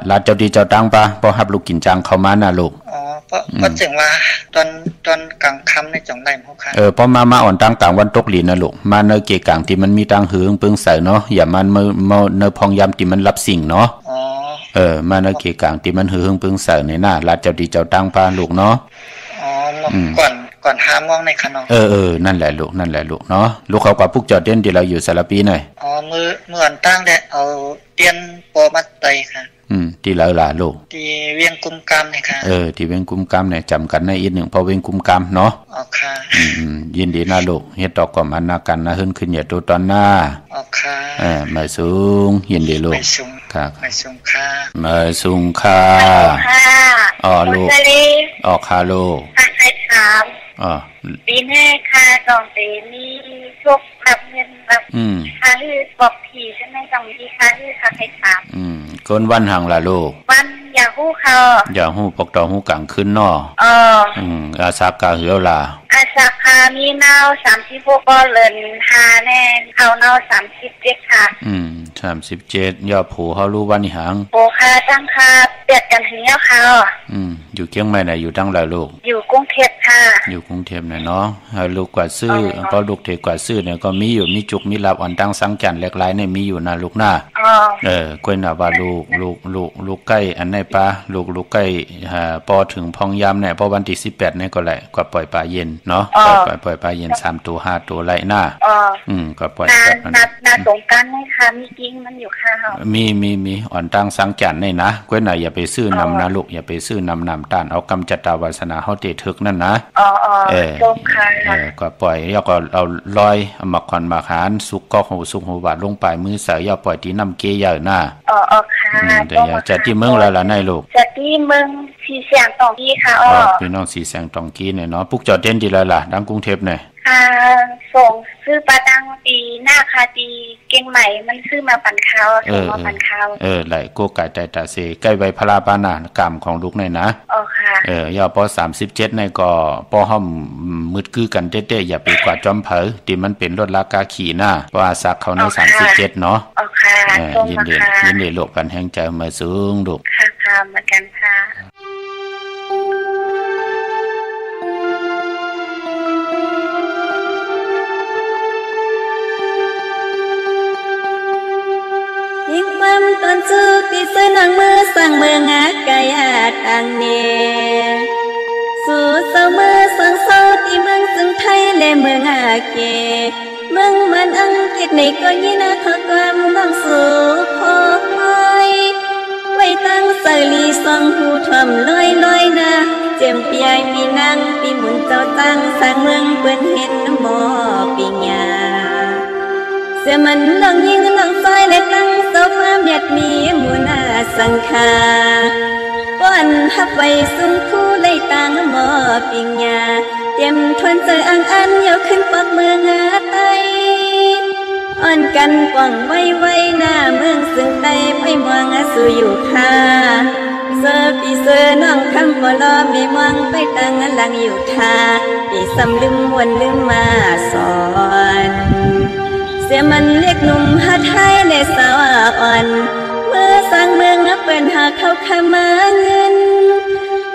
ลาดเจ้าดีเจ้าตังปะพอหับลูกกินจังเข้ามาน่ะลูกเพราะจึงว่าตอนกลางค่ำในจังได๋พ่อค่ะพอมาอ่อนตั้งกลางวันตกหลีนะลูกมาเนเกกลางที่มันมีตังหือปึงใส่เนาะอย่ามันมาเนพองยามที่มันรับสิ่งเนาะมาเนเกกลางที่มันหือปึงใส่ในหน้าลาดเจ้าดีเจ้าตังปะลูกเนาะก่อน5 โมงในค่ะเนาะนั่นแหละลูกเนาะลูกเขากับพวกจอดเด่นที่เราอยู่สารปีหน่อยมื้อตั้งได้เอาเตียนปอมาไตค่ะที่แล้วล่ะลูกที่เวียงกุมกามเนี่ยค่ะที่เวียงกุมกามเนี่ยจำกันในอีกหนึ่งพอเวียงกุมกามเนาะค่ะยินดีนะลูกเฮ็ดดอกก่อมอันนากันนะขึ้นอย่าตัวตอนหน้าค่ะมาสูงยินดีลูกค่ะมาสูงค่ะมาสูงค่ะลูกค่ะลูกปีแม่ค่ะต้องเตมีพวกแบบเงินแบบค่าลือบอกผีใช่ไหมต้องมีค่าลือค่าใครถามก้นวันห่างล่ะลูกวันอย่าฮู้ค่ะอย่าฮู้ปกตอฮู้กลางคืนเนาะอาซากาเหือล่ะอาซาคามีนาว36ก็เลิน5แน่เขานาว37ค่ะ37ยอดผูเฮารู้วันนี้หังโอค่ะตั้งค่ะเปรียดกันถึงแล้วค่ะอยู่เชียงใหม่น่ะอยู่ตั้งหลายลูกอยู่กรุงเทพค่ะอยู่กรุงเทพน่ะเนาะลูกกว่าซื้อก็ลูกเทกว่าซื้อเนี่ยก็มีอยู่มีจุกมีลับอ่อนตั้งสังจันเล็กหลายเนี่ยมีอยู่นะลูกหน้าก้อยน่ะว่าลูกใกล้อันไหนปะลูกใกล้พอถึงพองยามเนี่ยพอวันที่18เนี่ยก็แหละก็ปล่อยปลาเย็นเนาะปล่อยปลาเย็น3ตัว5ตัวไล่หน้าก็ปล่อยนาสงกรานต์มั้ยคะมีกิ้งมันอยู่ค่ะมีอ่อนตั้งสังจันนี่นะก้อยน่ะอย่าไปซื้อนำนะลูกอย่าไปซื้อนำต้านเอากำจัดตาวาสนาเฮาเตถึกนั่นนะจบค่ะก็ปล่อยแล้วก็เอาลอยหมักควันหมักหารสุกก็สุกหูบาดลงไปมือใส่อย่าปล่อยที่น้ำเกยใหญ่หน้าค่ะแต่อย่าจัดที่เมืองแล้วล่ะนายลูกจัดที่เมืองสีแสงตองกี้ค่ะพี่น้องสีแสงตองกี้เนี่ยเนาะปุ๊กจอดเด่นดีแล้วล่ะดังกรุงเทพเนี่ยส่งซื้อปลาดังปีหน้าคาตีเก่งใหม่มันซื้อมาปั่นข้าวส่งมาปั่นข้าวไหลโกไก่ไตตาเซใกล้ใบพลาปานากรรมของลูกในนะค่ะยอปอ37ในก็ปอห้อมมืดคือกันเต้ๆอย่าไปกว่าจอมเผอที่มันเป็นรถลากาขี่หน้าว่าซักเขาใน37เนาะยินดีลูกกันแห่งใจมาสูงลูกค่ะเหมือนกันค่ะยิ่งความตอนสุดที่เส้นหนังมือสั่งเมืองหากายาตังเนสู่เสามือสั่งเศร้าที่เมืองจึงไทยและเมืองหาเกเมืองมันอังกฤษในก็ยินาขอความต้องสู่พอคอยไว้ตั้งใส่ลีซองหูทอมลอยนะเจียมปียมีนางปีหมุนเจ้าตั้งสร้างเมืองเปิ้นเห็นหมอปีญาเสียมันลองยิงลองซอยและตั้งเสาฟ้าเบียดมีมูนาสังคาป ป้อนฮับไว้สุ่มคู่ไล่ตางหมอปิงยาเตรียมทวนเจออันยกขึ้นปอกเมืองไตอ่อนกันป่องไว้หน้าเมืองซึ่งไตไม่มองสู่อยู่ค่ะเสือปีเสือน้องคำบ่รอไม่มองไปตั้งหลังอยู่ท่าปีสำลืมวนลืมมาสอนเสียมันเรียกหนุ่มฮัดให้ในสาวอ่อนเมื่อสร้างเมืองเปิดหาเข้าขามาเงิน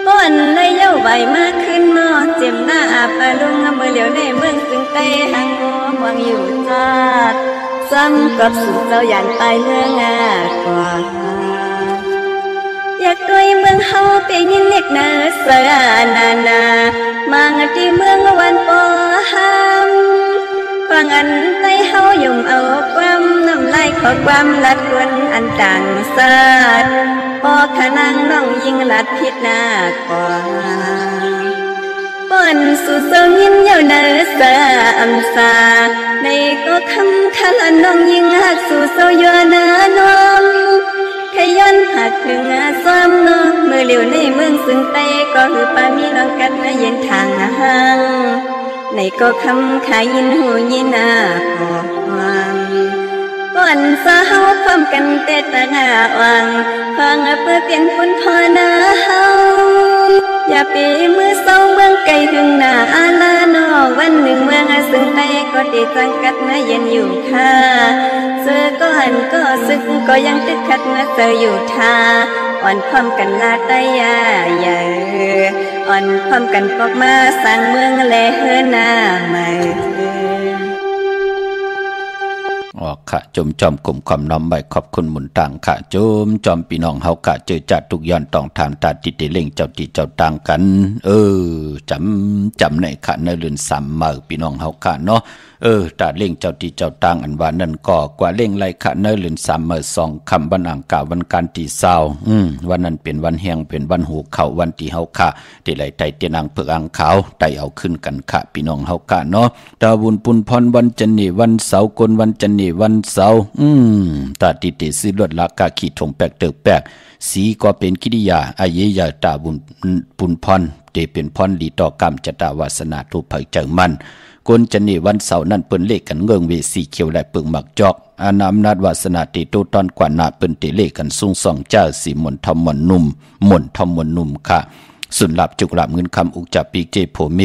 ป้อนเลยเย้าใบมากขึ้นนอเจ็บหน้าอาบอาลุงเมื่อเหลียวในเมืองซึ่งไตหางงัวหวังอยู่จอดซ้ำกับสู่เจ้ายันตายเรื่องกว่าอยากด้วยเมืองเฮาไปยินเล็กนาเสนามังที่เมืองวันปอหามฟังอันใจเฮายุ่มเอาความน้ำลายขอความลัดกวนอันต่างศาสตร์พอขนางน้องยิงลัดพิษหน้ากว่าป้อนสู่เสยินเย้าเนื้อสาอำสาในก็คำคาลันน้องยิงหักสู่เสยเนื้อนมขยันหักถึงซ้ำน้องเมื่อเหลียวในเมืองซึ่งไตก็คือปามีน้องกันเย็นทางห่างในก็คำขายินหูยินพอความก่อนสาวพร้อมกันแต่ตางวังฟังเพื่อเปลี่ยนคนพอนาเฮาอย่าปีมือเศร้าเมืองไกลถึงหน้าอาลานอกวันหนึ่งเมืองซึ่งไตก็ได้จังกัดเย็นอยู่ค่ะเจอก็หันก็ซึกก็ยังตึกขัดเจออยู่ท่าอ่อนพร้อมกันลาไตยาอ่อนพร้อมกันปอกมาสร้างเมืองแลเฮือหน้าใหม่ค่ะจมจอมกลุ่มความน้อมใบขอบคุณหมุนต่างค่ะจมจอมพี่น้องเฮากะเจอจัดทุกย้อนต้องทานตาติเตเล่งเจ้าติเจ้าต่างกันจำในค่ะในเรือนสามเมื่อพี่น้องเฮากะเนาะตาเล่งเจ้าติเจ้าต่างอันว่านั่นก็กว่าเล่งไรค่ะในเรือนสามเมื่อสองคำวันอังคารวันการตีเศร้าวันนั้นเป็นวันแห้งเป็นวันหูเข่าวันที่เฮาค่ะที่ไหลไตเตียนางเผือกอังขาวไตเอาขึ้นกันค่ะพี่น้องเฮากะเนาะตาบุญปุนพรวันจันนี่วันเสาร์กลวันจันนี่วันเสาร์ตาติเตซื้อลวดลากาขีถงแปลกเติกแปลกสีก็เป็นกิริยาอาเยยาตาบุญปุนพรเตเป็นพรดีต่อกรรมจตาวาสนาทุภัยเจิงมันกนจันนี่วันเสาร์นั้นเปิ้นเลขกันเงื่องเวสีเขียวและเปิงหมักจอกอานาอำนาจวาสนาติโตตอนกว่านาเปิ้นเตเลขกันสูงส่องเจ้าสีมนทอมมนนุ่มค่ะสุนลับจุกลับเงินคำอุกจับปีเจโพเม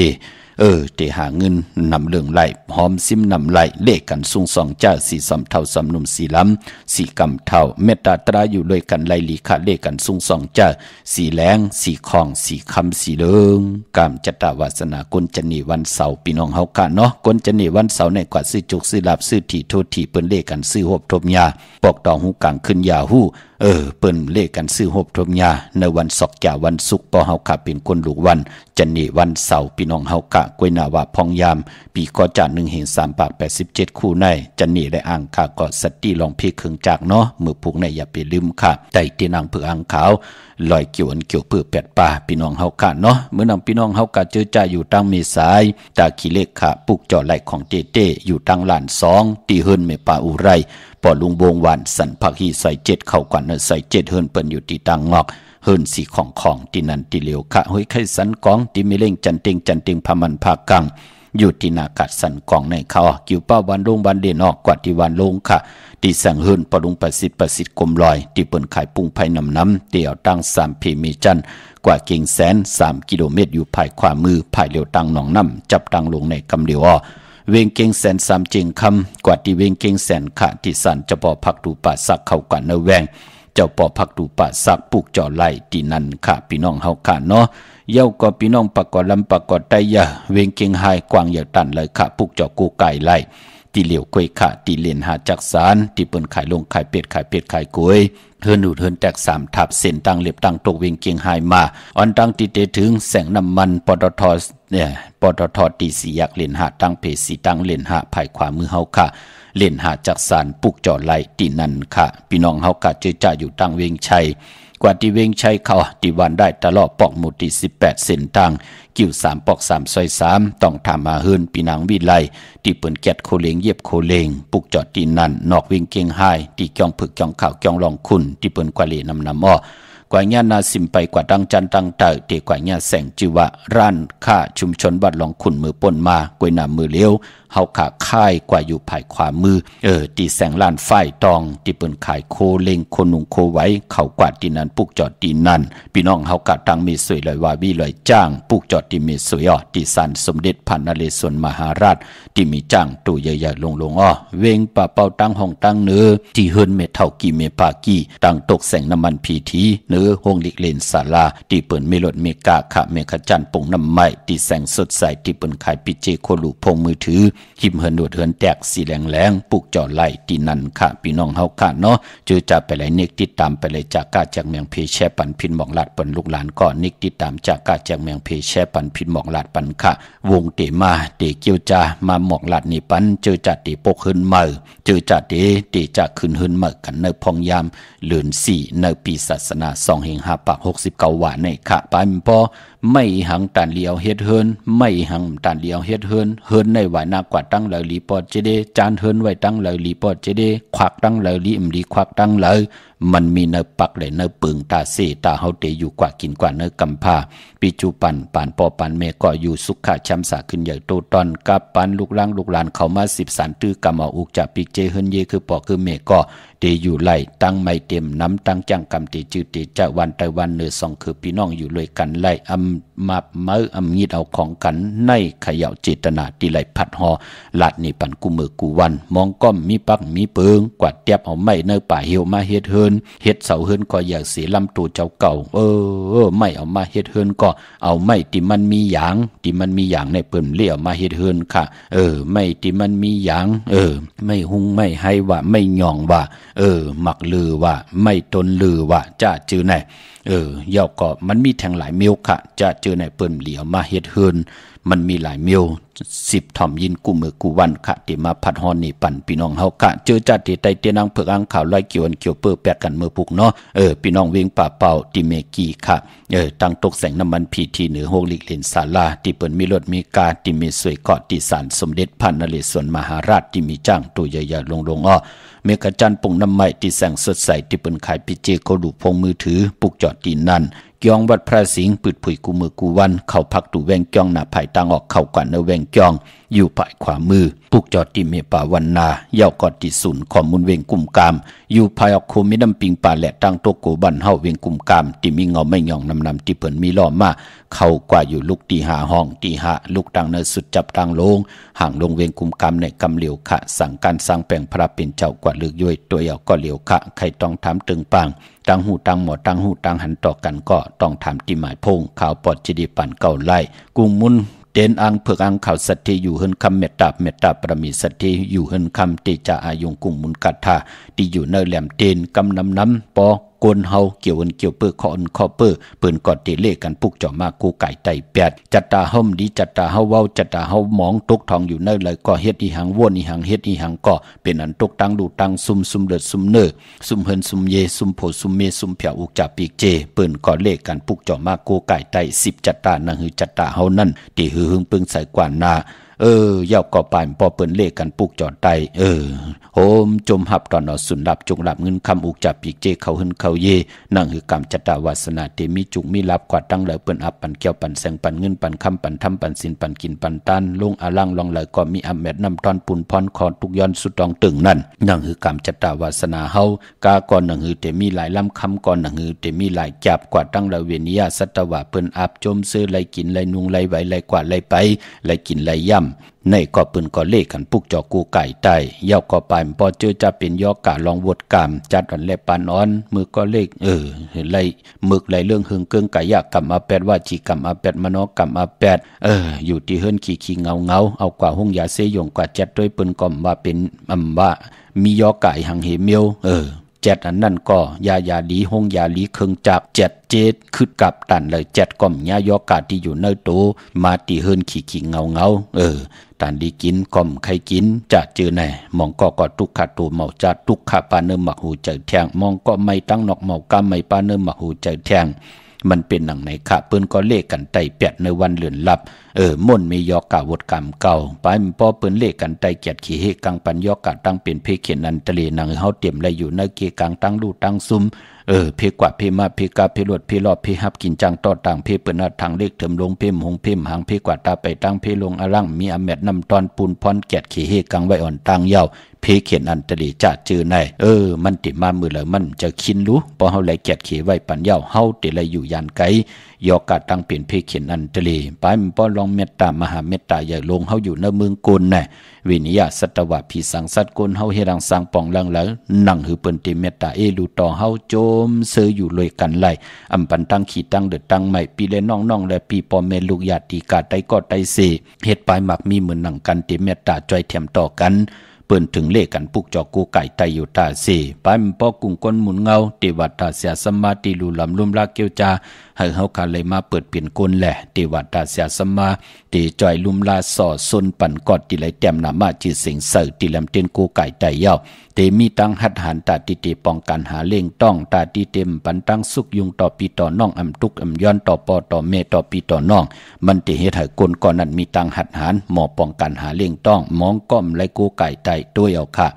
เตหาเงินนำเรื่องไหลหอมซิมนำไหลเลขกันสูงส่องเจ้าสีสำเทาสำนุ่มสีล้ำสีกำเทาเมตตาตราอยู่ด้วยกันไลลีขาเลขกันสูงส่องเจ้าสีแหลงสีคองสีคำสีเลิงกามจตาวาสนากนจันนีวันเสาร์พี่น้องเฮากะเนาะกนจันนีวันเสาร์ในกว่าซื้อจุกซื้อลับซื้อถีโทษถีเปิ้นเลขกันซื้อหบทบยาปอกดองหูกลางขึ้นยาหู้เปิ้นเลขกันซื้อหบทบยาในวันศกจ่าวันศุกร์ปอเฮากะเป็นคนลูกวันจันนีวันเสาร์พี่น้องเฮากะกวยนาว่าพองยามปีก็จาน1 3 87คู่ในจันนีและอ่างค่ะก็สติลองเพครึ่งจากเนาะมือผูกในอย่าไปลืมค่ะไต่ที่นางเผือกอ่างขาวลอยเกี่ยวอันเกี่ยวเปื้อแปดป่าพี่น้องเฮากะเนาะเมื่อนำพี่น้องเฮากะเจอจ่าอยู่ตั้งเมษายตาขี้เล็กค่ะปุกจ่อไหลของเต้อยู่ตั้งลาน2ตีเฮิรนเมป่าอุไรปอลุงวงหวานสันผักฮีใส่7เข้ากันใส่7เฮิรนเปิ้นอยู่ที่ตังงอกเฮิรนสีของตีนันตีเหลียวค่ะห้อยไข่สันกองตีมิเล่งจันเต็งพามันพากังอยู่ที่นากัดสันกองในเขากิ่วป้าวันลงวันเด่นออกกว่าที่วันลงค่ะตีสั่งเฮิรนปอลุงประสิทธิ์กลมลอยที่เปิ้นขายปุ้งไผ่น้ำเตี่ยวตั้ง3เพมีจันกว่าเก่งแสน3กิโลเมตรอยู่ภายขวามือภายเลียวตั้งหนองน้ำจับตั้งลงในกำเดียวเวงเก่งแสน3เจงคำกว่าที่เวงเก่งแสนค่ะที่สันจะปอพักดูป่าสักเข้ากันเนแวงเจ้าปอพักดูป่าสักปลูกจ่อไล่ตีนันค่ะพี่น้องเฮาค่ะเนาะเย้าก็พี่น้องปากกอลำปากกอไตยะเวงเก่งหายกวางเหยาตันเลยค่ะปลูกจ่อกูไก่ไล่ตีเหลียวกวยค่ะตีเลนหาจักสารที่เปิ้นขายลงขายเป็ดขายกล้วยเฮิรนอูดเฮิรนแตก3ทับเส้นตั้งเล็บตั้งตกเวงเก่งหายมาออนตั้งติเตถึงแสงน้ำมันปตทปตทตีสียักเล่นหาตั้งเพสีตั้งเล่นหาภายขวามือเฮาค่ะเล่นหาจักสารปลูกจ่อไหลตีนันค่ะพี่น้องเฮากะเจอจ่าอยู่ตั้งเวงชัยกว่าที่เวงชัยเขาตีวันได้ตลอดปอกหมู่ที่18เส้นตั้งกิ้ว3ปอก3ซอย3ต้องถามมาเฮิรนปีนางวิไลที่เปิ้นแกดโคเลงเย็บโคเลงปลูกจ่อตีนันนอกเวงเก่งหายที่จ้องผึกจ้องข่าวจ้องลองคุณที่เปิ้นกว่าเลนำอ้อ กว่าญานาสิมไปกว่าดังจันตังเตอเตกว่าญาแสงจิวะร้านค่าชุมชนบัดหลองขุนมือป่นมากวยหน้ามือเลี้ยวเฮาขาค่ายกว่าอยู่ภายขวามือตีแสงล้านฝ้ายตองที่เปิ้นขายโคเล็งโคนุงโคไว้เขากวาดตีนั้นปุกจอดตีนั้นพี่น้องเฮากะตังมีสวยลอยว่าวิลอยจ้างปุกจอดตีมีสวยตีสันสมเด็จพันนเรศวรมหาราชที่มีจ้างตู้ใหญ่ๆลงเวงป่าเป่าตั้งห้องตั้งเนื้อที่เฮิรนเมเท่ากี่เมปากี้ตั้งตกแสงน้ำมันพีทีเนื้อห้องลิกเลนศาลาที่เปิ้นเมลดเมกะขะเมขจันปงน้ำไม้ที่แสงสดใสที่เปิ้นขายปิเจโคลูพงมือถือหิมเฮินโดดเฮินแตกสีแหลงปุกจอดไหลตีนันค่ะพี่น้องเฮาค่ะเนาะจือจะไปไหลนิกติดตามไปเลยจากกาจากเมืองเพแชปันพินหมอกลาดปันลูกหลานก่อนนิกติดตามจากกาจากเมืองเพแชปันพินหมอกลาดปันค่ะวงเตมาเตเกียวจามาหมอกลาดนี่ปันเจอจัดเตปกเฮินเมื่อเจอจัดเตจะขึ้นเฮินเมื่อกันเนพองยามเหลือน4ในปีศาสนา2/5/69ว่าในค่ะปานพอไม่หังตันเลียวเฮ็ดเฮินไม่หังตันเลียวเฮ็ดเฮินในหวายนากว่าตั้งเลยลีปอดเจเดจานเฮินไว้ตั้งเลยลีปอดเจเดควักตั้งเลยลีอิมลีควักตั้งเลยมันมีเนปักเลยเนปึงตาเสตาเฮาเตอยู่กว่ากินกว่าเนกำพาปิจูปันปานปอปันเมก็อยู่สุขะช้ำสาขึ้นใหญ่โตตอนกับปันลูกล่างลูกหลานเขามา10สันตื้อกำเอาอุกจะปิเจเฮินเยคือปอคือเมก็เตอยู่ไหลตั้งไม่เต็มน้ำตั้งจังกำเตจืดเตจะวันแต่วันเนื้อสองคือพี่น้องอยู่เลยกันไล่มาเมื่องีดเอาของกันในขย่าเจตนาที่ไหลพัดหอลาดนี่ปันกูมือกูวันมองก้อมมีปักมีเปิงกวาดเตียบเอาไม่เนื้อป่าเหี่ยวมาเฮ็ดเฮินเฮ็ดเสาเฮินก็อยากเสียลำตัวเจ้าเก่าไม่เอามาเฮ็ดเฮินก็เอาไม่ที่มันมีหยางในเปิ่นเลี้ยวมาเฮ็ดเฮินค่ะไม่ที่มันมีหยางไม่หุงไม่ให้ว่าไม่หย่องว่าหมักลือว่าไม่ตนลือว่าจะจื้อไหนยาวก็มันมีแทงหลายเมียวค่ะจะเจอในเปิ้นเหลียวมาเฮ็ดเฮินมันมีหลายเมียว10ถ่อมยินกูมือกูวันค่ะที่มาพัดฮอนนี่ปั่นพี่น้องเฮาค่ะเจอจัดที่ใต้เตียนังเผือกอังข่าวลอยเกี่ยวเปื้อแปดกันมือปุกเนาะพี่น้องเวงป่าเป่าที่เมกีค่ะตั้งตกแสงน้ำมันพีทีเหนือโฮลิกเลนศาลาที่เปิ้นมีรถมีกาที่มีสวยเกาะที่ศาลสมเด็จพระนเรศวรมหาราชที่มีจ้างตัวใหญ่ๆลงเมกะจันปงน้ำไม้ที่แสงสดใสที่เปิ้นขายปิเจโคลูพงมือถือปุกจอดตีนั่นกยองวัดพระสิงห์ปืดผุยกูมือกูวันเข้าพักตูแวงกยองหน้าภายตังออกเข้ากว่าเนแวงกยองอยู่ภายขวามือปุกจอดที่เมป่าวันนาเย่ากอดที่ศูนย์ข้อมูลเวงกุมกามอยู่ภายออกโคมิน้ำปิงป่าและตั้งโตโกบันเฮาเวงกุมกามที่มีเงาไม่หย่องนำที่เปิ้นมีล้อมาเข้ากว่าอยู่ลูกตีหาห้องตีหาลูกตังเนสุดจับตังลงห่างลงเวงกุมกามในกำเหลียวขะสั่งการสร้างแปลงพระเป็นเจ้ากว่าลึกย่อยตัวเยาก็เหลียวขะใครต้องถามตึงปังตั้งหูตั้งหมอตั้งหูตั้งหันต่อกันก็ต้องถามที่หมายพงข่าวปอดจีดีปั่นเก่าไล่กุมมุนเดนอังเผือกอังข่าวสัตย์อยู่เฮินคำเมตตาประมีสัตย์อยู่เฮินคำติจะอายุกุมมุนกัตถาที่อยู่เนแหลมเตนกำน้ำปอกวนเฮาเกี่ยวเปื้อคอนคอเปื้อเปิ้นกอดเตเลกันปุกจ่อมากูไก่ไตแปดจัตตาห่มดีจัตตาเฮาเว้าจัตตาเฮาหมองตกทองอยู่เนเลยก็เฮ็ดอีหังวนอีหังเฮ็ดอีหังก็เป็นอันตกตังดูตังซุมเลิดซุมเนอซุมเฮินซุมเยซุมโผซุมเมซุมเผียวอุกจับปีกเจเปิ้นกอดเลกันปุกจ่อมากูไก่ไต10จัตตานังหือจัตตาเฮานั่นที่หือหึงปึงใส่กว่านาเย่าก็ปานพอเปิ้นเลกันปุกจอดไตโหมจมหับตอนเอาสุนลับจงหลับเงินคำอุกจับปีกเจเขาหึนเขาเยนั่งหือกรรมจัตตาวาสนาเตมีจุกมีลับกว่าตั้งเลยเปิ้นอับปันแก้วปันแสงปันเงินปันคำปันทำปันสินปันกินปันตันลงอาลังลองเลยก็มีอัมแมดน้ำตอนปุ่นพรคอทุกย้อนสุดตองตึงนั่นนั่งหือกรรมจัตตาวาสนาเฮากาก่อนนั่งหือเตมีหลายลำคำก่อนนั่งหือเตมีหลายจับกว่าตั้งเลยเวนิยาสัตวะเปิ้นอับจมซื้อไหลกินไหลนุงไหลไหวไหลกว่าไหลไปไหลกินไหลย่ำในก็ปืนก็เลขกันปุกจอกูไก่ไตเย่าก็ปานพอเจอจะเป็นยอกาลองวดกามจัดอันและปานอ่อนมือก็เลขไหลมึกไหลเรื่องหึงเกิงกายกรรมอาแปดว่าจีกรรมอาแปดมโนกรรมอาแปดอยู่ที่เฮิรนขี้เงาเอากว่าห้องยาเสยงกว่าจัดด้วยปืนก็ว่าเป็นว่ามียอกายหังเหเมียวเจ็ดอันนั่นก็ยาลีห้องยาลีเคิงจับเจ็ดเจ็ดขึ้นกับตันเลยเจ็ดก่อมยายอกาที่อยู่ในโตมาตีเฮิรนขี้เงาตันดีกินก่อมใครกินจะเจอแน่มองก็ทุกขะตัวเมาจัดทุกขะปาเนื้อหมักหูใจแทงมองก็ไม่ตั้งนอกเมากำไม่ปาเนื้อหมักหูใจแทงมันเป็นหนังไหนค่ะเปิ้นก็เลขกันไตแปดในวันเหลือนลับม่นมียอกาวดกรรมเก่าไปมันป้อเปิ้นเลขกันไตเกียดขี้เฮกังปันยอกาตั้งเป็นเพเขียนอันตะเลนังเฮาเตรียมไรอยู่ในเกกังตั้งดูตั้งซุม เพกว่าเพมาเพกาเพรวดเพรอบเพฮับกินจังต่อต่างเพเปิ้นทางเลขเถิมลงเพมหงเพมหางเพกว่าตาไปตั้งเพลงอลังมีอแมดนำตอนปูนพรแกดขี้เฮกังไว้อ่อนตังยาวเพเขียนอันตะลีจะจือในมันติมามือแล้วมันจะคินรู้พอเฮาไหลแกดขี้ไว้ปันยาวเฮาติไหลอยู่ยานไกยอกาตั้งเป็นเพเขียนอันตะลีไปมันป้อลองเมตตามหาเมตตาอย่าลงเฮาอยู่ในเมืองกุลน่ะวินิยาสัตวะผีสังสัตกุลเฮาเฮรังสังปองลังแล้วนั่งหือเปิ้นติเมตตาลูต่อเฮาโจมเซออยู่เลยกันไล่อำปันตั้งขี้ตั้งเดือดตั้งใหม่ปีเลน้องๆและปีปอมเมลูกญาติกาไตก็ไตเสเฮ็ดปลายหมักมีเหมือนหนังกันติเมตตาจอยเทียมต่อกันเปิ้นถึงเลขกันปุกจอกกูไก่ไตอยู่ตาเสปายมันปอกุงก้นหมุนเงาเทวตาเสียสมาติลุลำลุ่มลาเกียวจาให้เฮาคาเลยมาเปิดเปลี่ยนกลแหละเทวตาเสียสมาติจอยลุ่มลาสอซนปั่นกอดติไหลแต้มนามาจิเสิงเสอติลำเต้นกูไก่ไตยาวเตมีตั้งหัดหันตาติเตป้องกันหาเล่งต้องตาติเต็มปันตั้งสุกยุงต่อปีต่อน้องอำตุกอำย้อนต่อปอต่อเมต่อปีต่อน้องมันติเฮ็ดให้กลก่อนนั้นมีตั้งหัดหันหมอป้องกันหาเล่งต้องมองก้อมไหลกูไก่ไตด้วยเอาค่ะ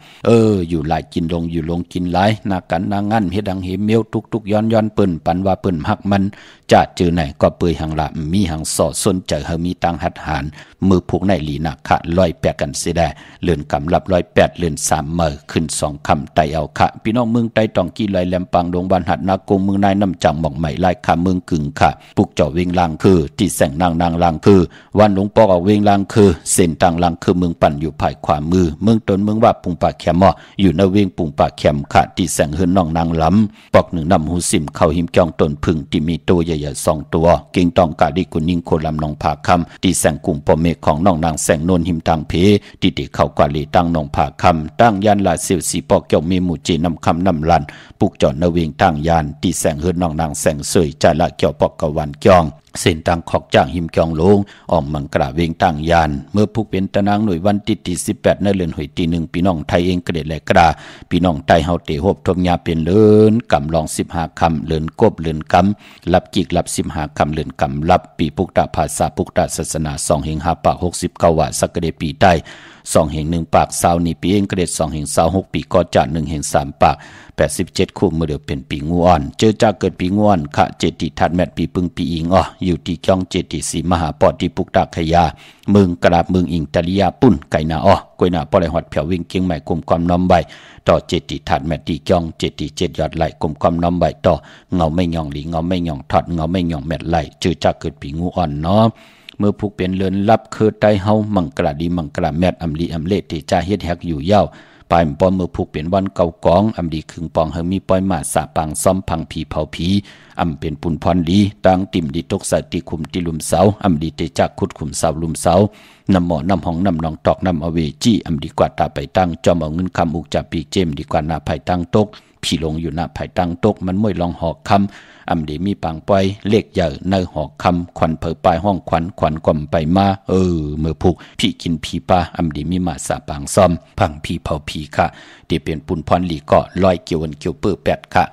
อยู่หลายกินลงอยู่ลงกินหลายนากันนางั้นเฮ็ดดังเหมเมียวทุกย้อนเปิ้นปันว่าเปิ้นฮักมันจะจือไหนก็เปื่อยหังละมีหังสอสนใจเฮามีตั้งหัดหันมือพวกในหลีนักขะ108กันเสียได้เลื่อนกำลับ108เลื่อน3มื้อขึ้น2คำไตเอาค่ะพี่น้องเมืองไตตองกี้ลอยแหลมปังดงบ้านหัดนากงเมืองนายน้ำจังหม่องใหม่ลายค่ะเมืองกึ่งค่ะปุกเจ้าเวงลางคือที่แสงนางลางคือวันหลวงปอกเอาเวงลางคือเส้นต่างลางคือเมืองปั่นอยู่ภายขวามือเมืองตนเมืองว่าปุงปากแคมอยู่ในเวงปุงปากแคมค่ะที่แสงเฮือนน้องนางล้ำปอกหนึ่งนำหูสิมเข้าหิมจ้องต้นพึ่งที่มีตัวใหญ่ๆ2ตัวเก่งตองกาดิกุนิ่งโคลำน้องผาคำที่แสงกลุ่มปอเมฆของน้องนางแสงโนนหิมทางเพที่ติเข้ากว่าลีตั้งน้องผาคำตั้งยันลาเสียวสีปอกเกี่ยวมีหมู่จีนำคำนำลันปุกจอดนเวงตั้งยานที่แสงเฮือนน้องนางแสงเสยใจละเกี่ยวปอกกะวันเกี่ยงเส้นทางขอกจ้างหิมเกี่ยงลงออมมังกระเวงตั้งยานเมื่อพุกเป็นตะนางหน่วยวันที่18ในเดือนหอยที่1พี่น้องไทยเองกระเด็ดและกระพี่น้องไทยเฮาเตหบทมยาเป็นเลินกำลอง15คำเลินกบเลินกำรับกิกรับ15คำเลินกำรับปีปุกตะภาษาปุกตะศาสนา2 5 ปาก69ว่าสักกระเดปีใต้2 1 ปาก20นี้ปีเองกระเด็ด2 26ปีก็จะ1 3 ปาก87คู่เมื่อเดือเป็นปีงูอ่อนเจอจากเกิดปีงูอ่อนขะเจติทัดแมทปีปึงปีอิงอยู่ที่จ้องเจติสีมหาปอดที่ปุกตะขยาเมืองกราบเมืองอิงตะลียาปุ่นไก่นากวยนาปอไหลหอดแผ่ววิ่งเกียงใหม่กลมความน้อมใบต่อเจติทัดแมทที่จ้องเจติ7ยอดไหลกลมความน้อมใบต่อเงาไม่หย่องหลีเงาไม่หย่องทอดเงาไม่หย่องแมทไหลเจอจากเกิดปีงูอ่อนเนาะเมื่อผูกเป็นเลือนลับคือไตเฮามังกระดีมังกระแมทอำลีอำเลที่จะเฮ็ดแฮกอยู่ยาวปลายปอมเมื่อผูกเป็นวันเก่ากองอำดีคึงปองเฮามีปอยมาสาปังซ้อมพังผีเผาผีอำเป็นปุ่นพรลีตั้งติ่มดีตกใส่ติคุมติลุมเสาอำดีเตจักขุดขุมเสาลุมเสานำหมอนำห้องนำนองตอกนำอเวจีอำดีกว่าตาไปตั้งจอมเอาเงินคำอุกจับปีเจมดีกว่าหน้าไผ่ตั้งตกพี่ลงอยู่หน้าไผ่ตั้งตกมันม่วยลองหอกคำอำดีมีปังปอยเลขใหญ่ในหอกคำขวัญเผยปลายห้องขวัญก่อมไปมาเมื่อผูกพี่กินพี่ปลาอำดีมีมาสาปังซ้อมพังพี่เผาผีค่ะที่เป็นปุ่นพรลีก็ลอยเกี่ยววันเกี่ยวเปื้อแปดค่ะ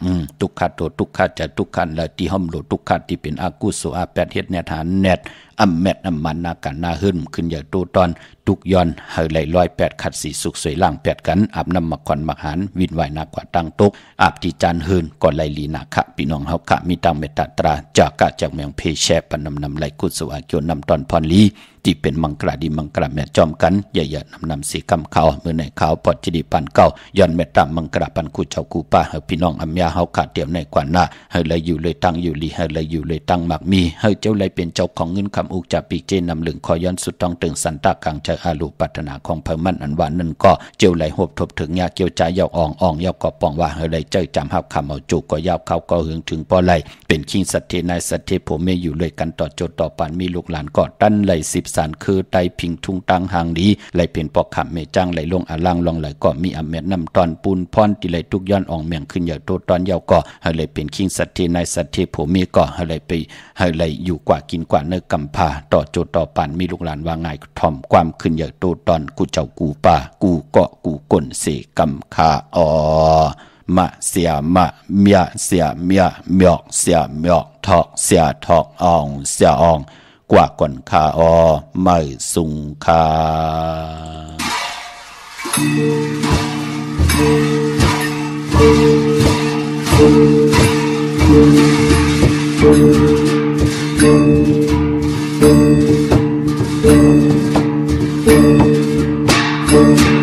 ทุกขัดโตทุกขัดจะทุกขันและที่ห้อมโหลทุกขัดที่เป็นอากุโสอาแปดเฮ็ดแนฐานแนดอำแมดอำมันนากันนาหึ่มขึ้นอย่าโตตอนทุกย้อนเฮาไหล108ขัดสีสุกสวยล่าง8กันอาบน้ำมักขวัญมักหานวินไหวนากว่าตั้งตกอาบที่จานหึ่นก่อนไหลลีนาคะพี่น้องเฮาคะมีตังเมตตราจากกะจากเมืองเพแชปนำไหลกุศลอาเกี่ยวนำตอนพรลีที่เป็นมังกรดีมังกรแม่จอมกันใหญ่ๆนำสีกำขาวเมื่อในขาวปอดจิดีปันเก่าย้อนเมตตามังกรปันกูเจ้ากูป้าเฮาพี่น้องอำยาเฮาขาดเตรียมในกว่าหน้าเฮาเลยอยู่เลยตั้งอยู่ลีเฮาเลยอยู่เลยตั้งมักมีเฮาเจ้าเลยเป็นเจ้าของเงินคำอุกจากปีเจนำเหลืองคอย้อนสุดต้องตึงสันตากลางใจอาลูปัฒนาของเพิ่มมันอันหวานนั่นก็เจ้าไหลหบทบถึงยาเกี่ยวใจยาวอ่องยาวก็ปองว่าเฮาเลยเจ้าจำหับคำเอาจุก็ยาวเข้าก็หึงถึงปอไหลเป็นคิงสัตเทนายสัตเทผมเมอยู่เลยกันต่อโจต่อปานมีลูกหลานก็ตั้นไหล10 สานคือไตพิงทุ่งตังหางดีไหลเป็นปอกขับเมจังไหลลงอาล่างลองไหลก็มีอเมดนำตอนปูนพรที่ไหลทุกย้อนอ่องเมียงขึ้นอย่างโตตอนยาวก็เฮาเลยเป็นคิงสัตเทนายสัตเทผมเมก็เฮาเลยไปเฮาเลยอยู่กว่ากินกว่าเนื้อกำพาต่อโจต่อปานมีลูกหลานว่าง่ายถ่อมความขึ้นอย่างโตตอนกูเจ้ากูป่ากูเกาะกูก้นเสกำคามะเสียมะเมียเสียเมียเมียเสียเมียทอกเสียทอกอ่องเสียอ่องกว่าก่อนคาไม่สุงคา Thank you.